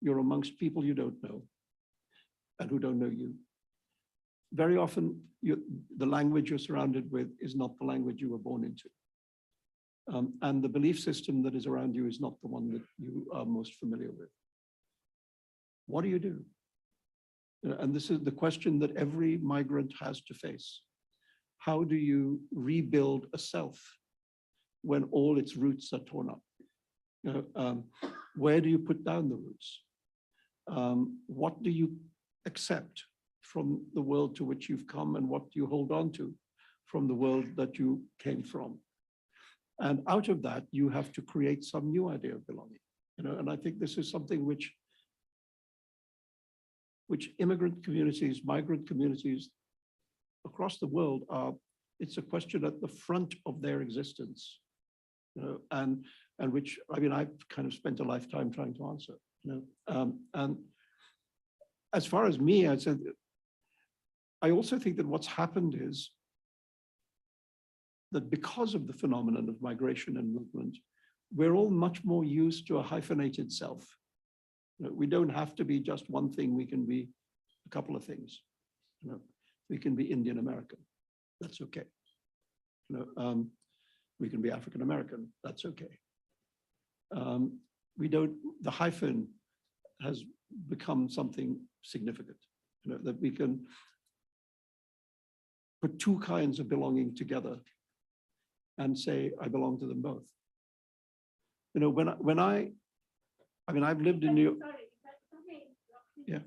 You're amongst people you don't know and who don't know you. Very often, the language you're surrounded with is not the language you were born into. And the belief system that is around you is not the one that you are most familiar with. What do you do? And this is the question that every migrant has to face. How do you rebuild a self when all its roots are torn up? You know, where do you put down the roots? What do you accept from the world to which you've come, and what do you hold on to from the world that you came from? And out of that, you have to create some new idea of belonging. You know, and I think this is something which immigrant communities, migrant communities across the world are, it's a question at the front of their existence, you know, and which, I mean, I've kind of spent a lifetime trying to answer, you know. And as far as me, I said, I also think that what's happened is that because of the phenomenon of migration and movement, we're all much more used to a hyphenated self. You know, we don't have to be just one thing. We can be a couple of things. You know, we can be Indian American. That's okay. You know, we can be African American. That's okay. The hyphen has become something significant. You know, that we can put two kinds of belonging together and say, I belong to them both. You know, when I mean, I've lived in New York. Yeah.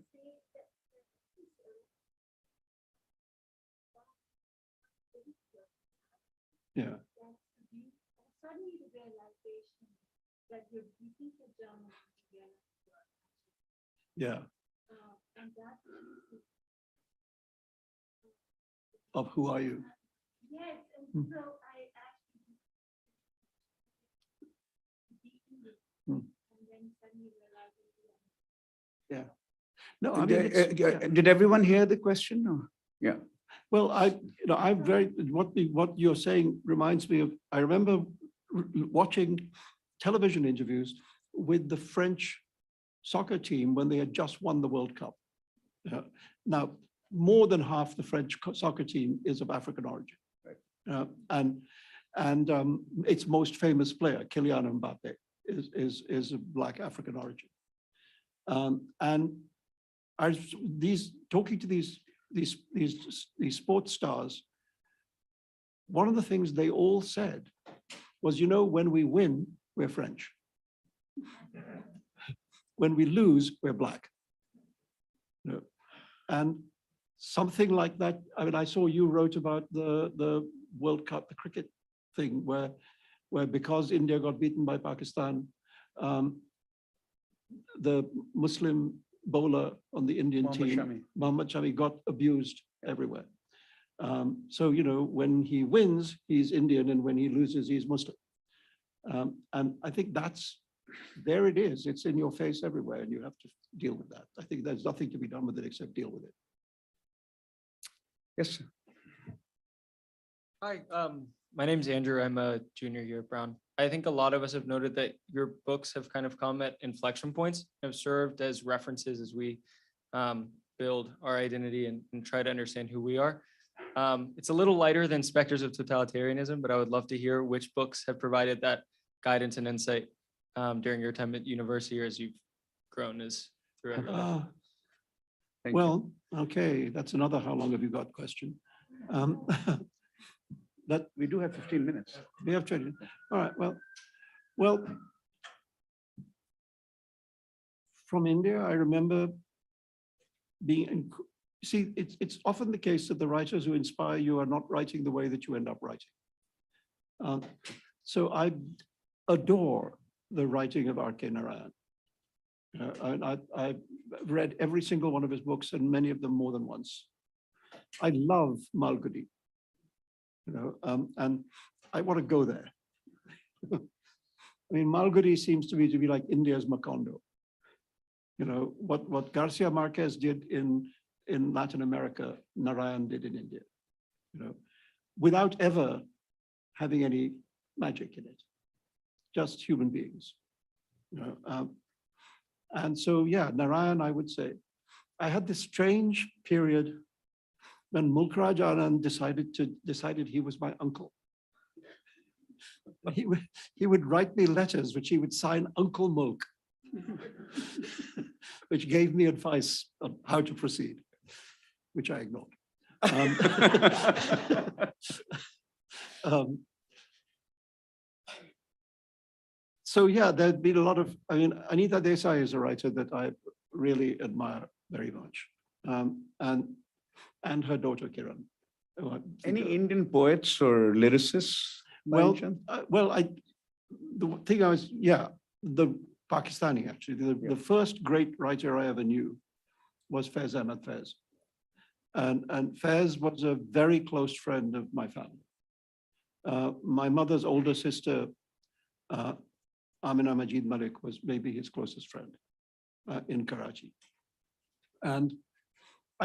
Yeah. Suddenly the realization that you're beating the German Yeah. and that Of who are you? yes, Hmm. and so I actually Hmm. and then suddenly realizing Yeah. No, I mean, it's, yeah. Did everyone hear the question? Or? Yeah. Well, what you're saying reminds me of, I remember watching television interviews with the French soccer team when they had just won the World Cup. Now, more than half the French soccer team is of African origin. Right. And its most famous player, Kylian Mbappe, is of Black African origin. And talking to these sports stars, one of the things they all said was, you know, when we win, we're French. When we lose, we're Black. You know, and something like that. I mean, I saw you wrote about the World Cup, the cricket thing, where because India got beaten by Pakistan, the Muslim bowler on the Indian team, Mohammad Shami, got abused everywhere. So, you know, when he wins, he's Indian, and when he loses, he's Muslim. And I think there it is. It's in your face everywhere, and you have to deal with that. I think there's nothing to be done with it except deal with it. Yes, sir. Hi, my name's Andrew. I'm a junior here at Brown. I think a lot of us have noted that your books have kind of come at inflection points, have served as references as we build our identity and try to understand who we are. It's a little lighter than Specters of Totalitarianism, but I would love to hear which books have provided that guidance and insight during your time at university or as you've grown as throughout your life. Well, okay, that's another how long have you got question. That We do have 15 minutes. we have 20. All right, well, from India, I remember being, see, it's often the case that the writers who inspire you are not writing the way that you end up writing. So I adore the writing of R.K. Narayan. I've read every single one of his books, and many of them more than once. I love Malgudi, you know, and I want to go there. I mean, Malgudi seems to me to be like India's Macondo. You know, what Garcia Marquez did in Latin America, Narayan did in India, you know, without ever having any magic in it, just human beings, you know. And so, yeah, Narayan, I would say, I had this strange period when Mulkraj Anand decided he was my uncle. He would write me letters, which he would sign Uncle Mulk, which gave me advice on how to proceed, which I ignored. So yeah, there'd been a lot of, I mean, Anita Desai is a writer that I really admire very much. And her daughter Kiran. who I think Any are- Indian poets or lyricists? by any Well, chance? the thing I was, yeah, the Pakistani actually, Yeah. the first great writer I ever knew was Faiz Ahmad Faiz. And Faiz was a very close friend of my family. My mother's older sister, Amina Majid Malik, was maybe his closest friend in Karachi. And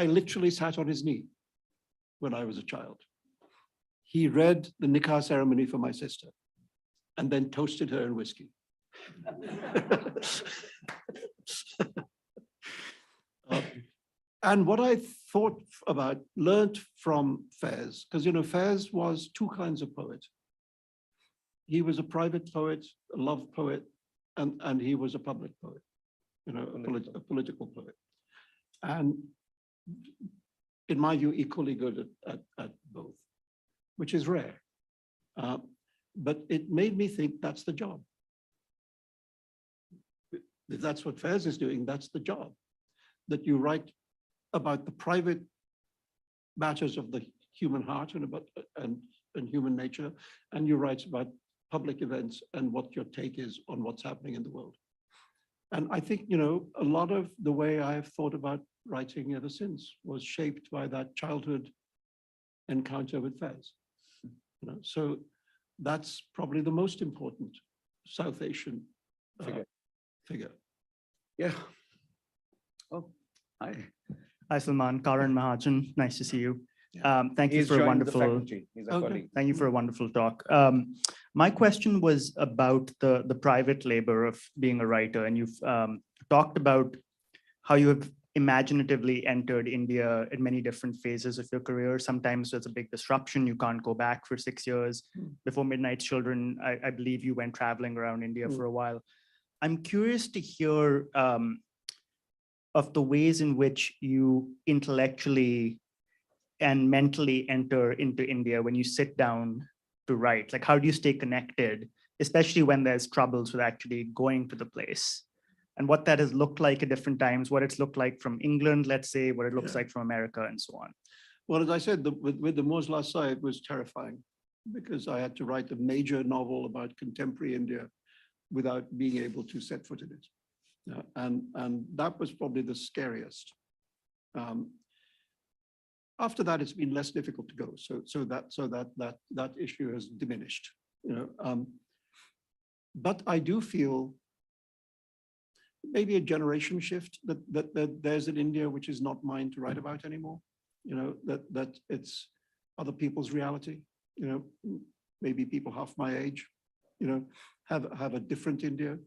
I literally sat on his knee when I was a child. He read the nikah ceremony for my sister and then toasted her in whiskey. And what I thought about, learned from Faiz, because Faiz was two kinds of poet. He was a private poet, a love poet, and he was a public poet, a political poet. And in my view, equally good at both, which is rare. But it made me think that's the job. If that's what Faiz is doing, that's the job. That you write about the private matters of the human heart and human nature, and you write about public events and what your take is on what's happening in the world. And I think, a lot of the way I've thought about writing ever since was shaped by that childhood encounter with Faiz. So that's probably the most important South Asian figure. Yeah. Oh, hi. Hi, Salman. Karan Mahajan, nice to see you. Thank you He's for a joined the wonderful, faculty. He's a Okay. colleague. thank you for a wonderful talk. My question was about the private labor of being a writer, and you've talked about how you have imaginatively entered India in many different phases of your career. Sometimes there's a big disruption, you can't go back for 6 years. Before Midnight Children, I believe you went traveling around India for a while. I'm curious to hear of the ways in which you intellectually and mentally enter into India when you sit down to write. Like, how do you stay connected, especially when there's troubles with actually going to the place? And what that has looked like at different times, what it's looked like from England, let's say, what it looks like from America, and so on. Well, as I said, with the Moz Lasa, it was terrifying because I had to write a major novel about contemporary India without being able to set foot in it. And that was probably the scariest. After that, it's been less difficult to go. So that issue has diminished. But I do feel maybe a generation shift that there's an India which is not mine to write about anymore. That it's other people's reality. Maybe people half my age, have a different India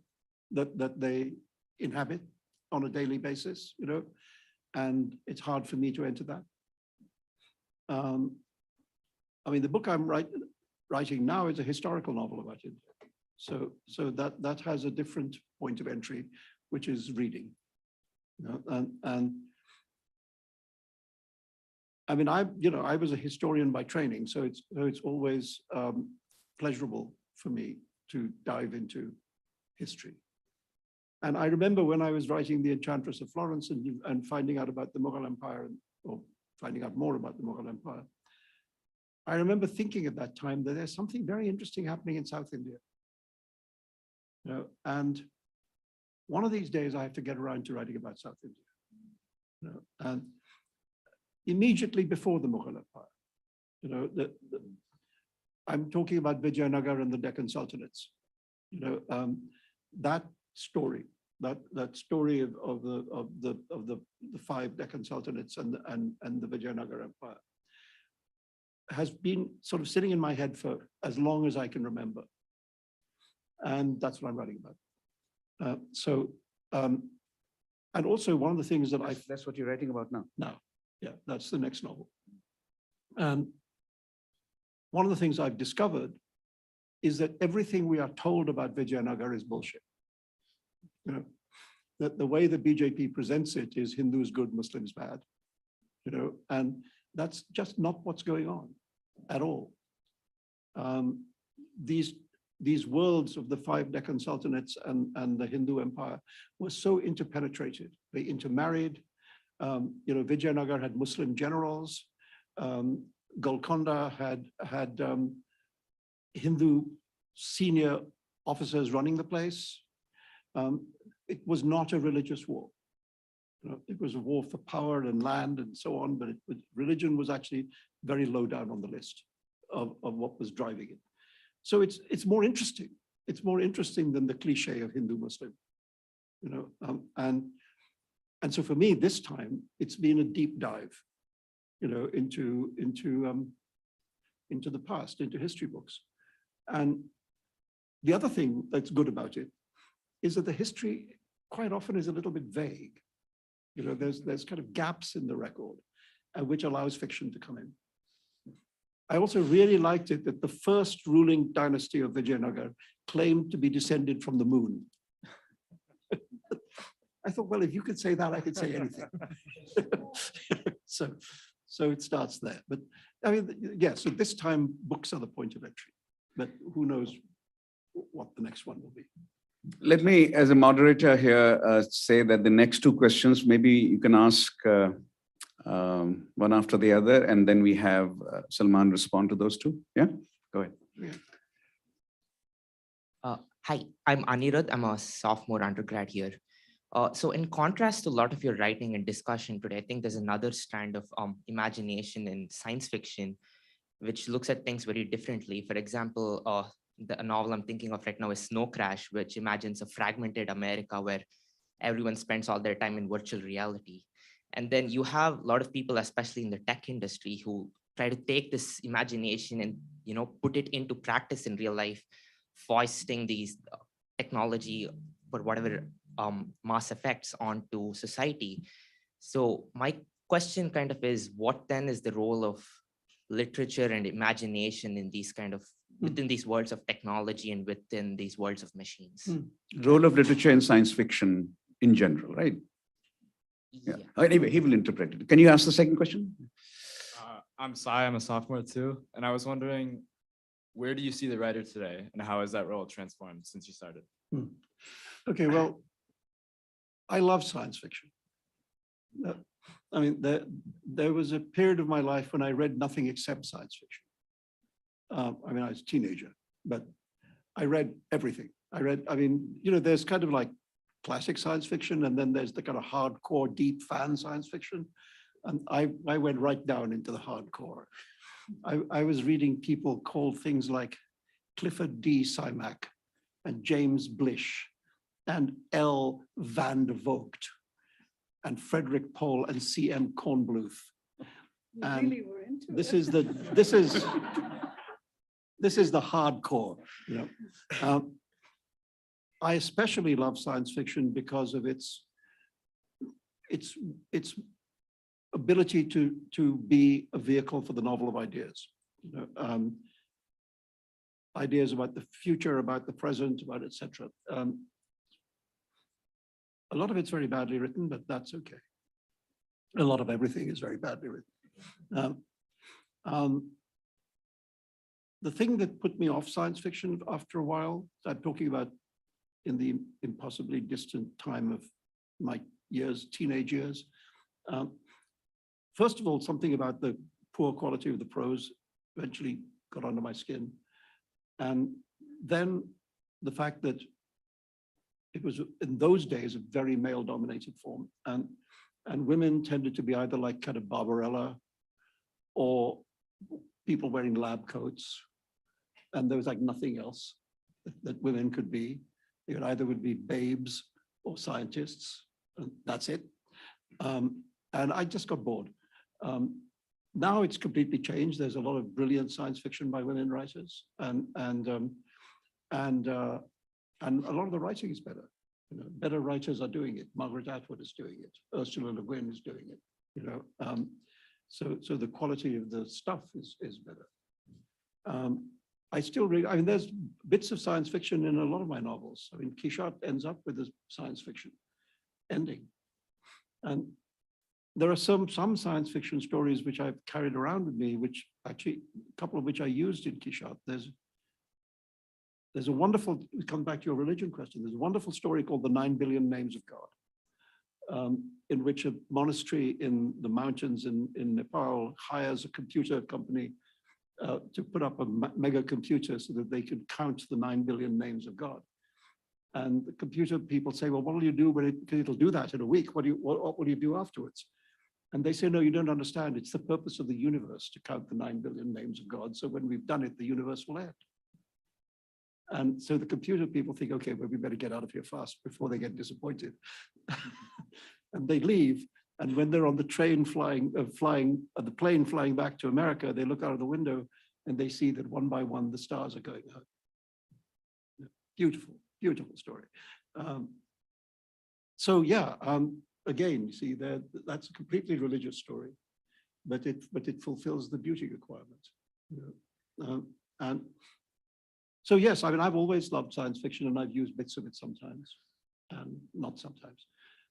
that they inhabit on a daily basis, and it's hard for me to enter that. I mean, the book I'm writing now is a historical novel about India. So that has a different point of entry, which is reading. And I mean, I was a historian by training, so it's always pleasurable for me to dive into history. And I remember when I was writing The Enchantress of Florence and finding out about the Mughal Empire, or finding out more about the Mughal Empire, I remember thinking at that time that there's something very interesting happening in South India. And one of these days I have to get around to writing about South India. And immediately before the Mughal Empire, I'm talking about Vijayanagar and the Deccan Sultanates. That story, that story of the 5 Deccan Sultanates and the Vijayanagar Empire has been sort of sitting in my head for as long as I can remember. And that's what I'm writing about. And also one of the things that That's what you're writing about now. now, yeah, that's the next novel. And one of the things I've discovered is that everything we are told about Vijayanagar is bullshit. That the way the BJP presents it is Hindus good, Muslims bad. And that's just not what's going on at all. These these worlds of the 5 Deccan Sultanates and the Hindu Empire were so interpenetrated. They intermarried. Vijayanagar had Muslim generals. Golconda had Hindu senior officers running the place. It was not a religious war. It was a war for power and land and so on, but religion was actually very low down on the list of what was driving it. So it's more interesting. It's more interesting than the cliche of Hindu Muslim, and so for me this time it's been a deep dive, into the past, into history books. And the other thing that's good about it is that the history quite often is a little bit vague. There's kind of gaps in the record, which allows fiction to come in. I also really liked it that the first ruling dynasty of Vijayanagar claimed to be descended from the moon. I thought, well, if you could say that, I could say anything. So it starts there. But I mean, yeah, so this time books are the point of entry, but who knows what the next one will be. Let me, as a moderator here, say that the next 2 questions, maybe you can ask one after the other, and then we have Salman respond to those 2. Yeah, go ahead. Hi, I'm Anirudh. I'm a sophomore undergrad here. So in contrast to a lot of your writing and discussion today, I think there's another strand of imagination in science fiction, which looks at things very differently. For example, the novel I'm thinking of right now is Snow Crash, which imagines a fragmented America where everyone spends all their time in virtual reality. And then you have a lot of people, especially in the tech industry, who try to take this imagination and put it into practice in real life, foisting these technology for whatever mass effects onto society. So my question kind of is, what then is the role of literature and imagination in these kind of within these worlds of technology and within these worlds of machines? Role of literature in science fiction in general, right? Yeah. Anyway, he will interpret it. Can you ask the second question? I'm Sai, I'm a sophomore too. And I was wondering, where do you see the writer today and how has that role transformed since you started? Okay, well, I love science fiction. I mean, there was a period of my life when I read nothing except science fiction. I mean, I was a teenager, but I read everything. There's kind of like classic science fiction, and then there's the kind of hardcore, deep fan science fiction. And I went right down into the hardcore. I was reading people call things like Clifford D. Simak and James Blish and L. van der Vogt and Frederick Pohl and C.M. Kornbluth. And Really were into this it. is the hardcore. I especially love science fiction because of its ability to be a vehicle for the novel of ideas. Ideas about the future, about the present, about etc. A lot of it's very badly written, but that's okay. A lot of everything is very badly written. The thing that put me off science fiction after a while, I'm talking about in the impossibly distant time of my years, teenage years. First of all, something about the poor quality of the prose eventually got under my skin. And then the fact that it was in those days a very male-dominated form, and women tended to be either like kind of Barbarella or people wearing lab coats, and there was like nothing else that women could be. They either would be babes or scientists, and that's it. And I just got bored. Now it's completely changed. There's a lot of brilliant science fiction by women writers, and a lot of the writing is better. Better writers are doing it. Margaret Atwood is doing it. Ursula Le Guin is doing it. So the quality of the stuff is better. I still read. I mean, there's bits of science fiction in a lot of my novels. I mean, Quichotte ends up with a science fiction ending, and there are some science fiction stories which I've carried around with me, which actually, a couple of which I used in Quichotte. There's there's a wonderful, come back to your religion question, there's a wonderful story called The 9 Billion Names of God, in which a monastery in the mountains in Nepal hires a computer company to put up a mega computer so that they could count the 9 billion names of God. And the computer people say, well, what will you do when it'll do that in a week? What will you do afterwards? And they say, no, you don't understand. It's the purpose of the universe to count the 9 billion names of God. So when we've done it, the universe will end. And so the computer people think, okay, well, we better get out of here fast before they get disappointed. And they leave. And when they're on the train the plane flying back to America, they look out of the window and they see that one by one, the stars are going out. Beautiful, beautiful story. So yeah, again, you see that's a completely religious story, but it fulfills the beauty requirement. And so yes, I mean, I've always loved science fiction and I've used bits of it sometimes and not sometimes.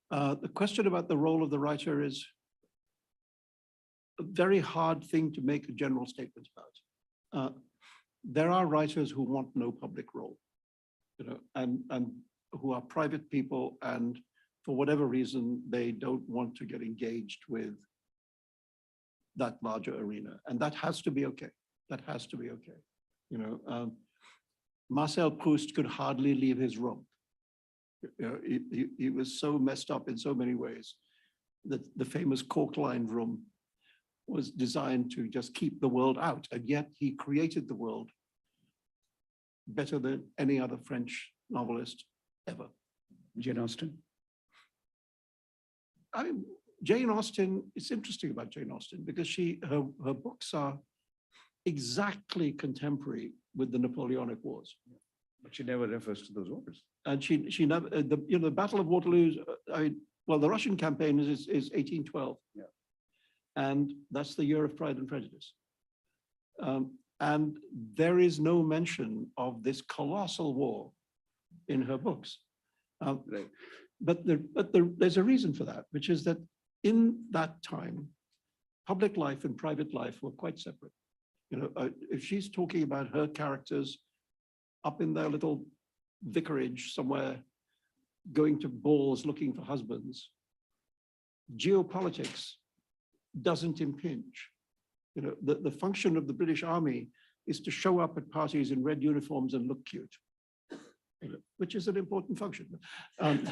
The question about the role of the writer is a very hard thing to make a general statement about. There are writers who want no public role, and who are private people, and for whatever reason, they don't want to get engaged with that larger arena. And that has to be okay. That has to be okay. Marcel Proust could hardly leave his room. He was so messed up in so many ways that the famous cork-lined room was designed to just keep the world out. And yet he created the world better than any other French novelist ever. Jane Austen? Jane Austen, it's interesting about Jane Austen because her books are exactly contemporary with the Napoleonic Wars. But she never refers to those wars. And she never, the Battle of Waterloo, well, the Russian campaign is 1812. Yeah. And that's the year of Pride and Prejudice. And there is no mention of this colossal war in her books. Right. But there's a reason for that, which is that in that time, public life and private life were quite separate. If she's talking about her characters up in their little vicarage somewhere, going to balls looking for husbands, geopolitics doesn't impinge. The function of the British Army is to show up at parties in red uniforms and look cute, which is an important function. And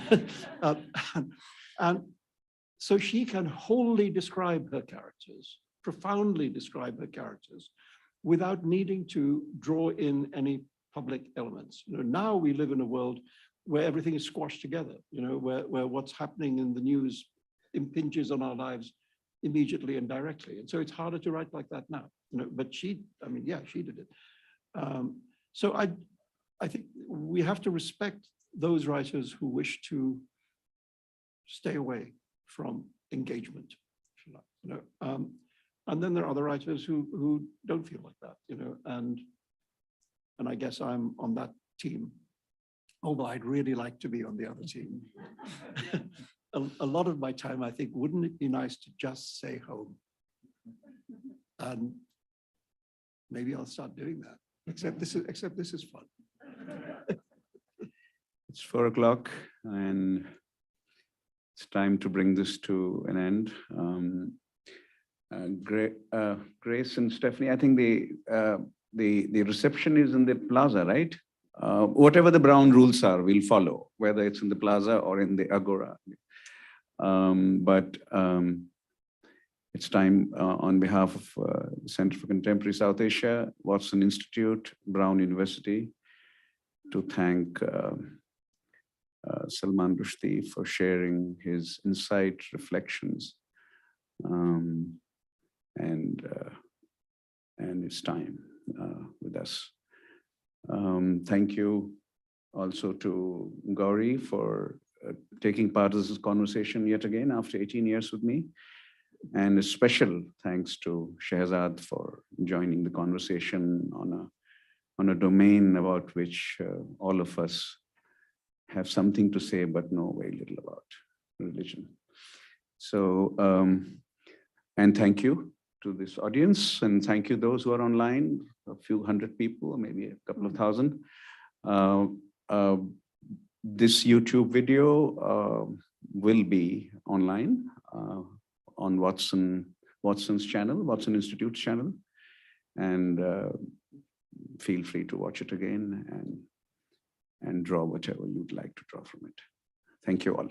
so she can wholly describe her characters, profoundly describe her characters, without needing to draw in any public elements. Now we live in a world where everything is squashed together, where what's happening in the news impinges on our lives immediately and directly. And so it's harder to write like that now. But she did it. So I think we have to respect those writers who wish to stay away from engagement. And then there are other writers who don't feel like that, and I guess I'm on that team, although I'd really like to be on the other team. A lot of my time, I think, wouldn't it be nice to just stay home? And maybe I'll start doing that, except this is fun. It's 4 o'clock and it's time to bring this to an end. Grace and Stephanie, I think the reception is in the plaza, right? Whatever the Brown rules are, we'll follow, whether it's in the plaza or in the Agora. But it's time on behalf of the Center for Contemporary South Asia, Watson Institute, Brown University, to thank Salman Rushdie for sharing his insight, reflections, and his time with us. Thank you also to Gauri for taking part in this conversation yet again after 18 years with me. And a special thanks to Shehzad for joining the conversation on a domain about which all of us have something to say, but know very little about religion. So, and thank you to this audience, and thank you those who are online, a few hundred people, maybe a couple of thousand. This YouTube video will be online on Watson's channel, Watson Institute's channel. And feel free to watch it again and draw whatever you'd like to draw from it. Thank you all.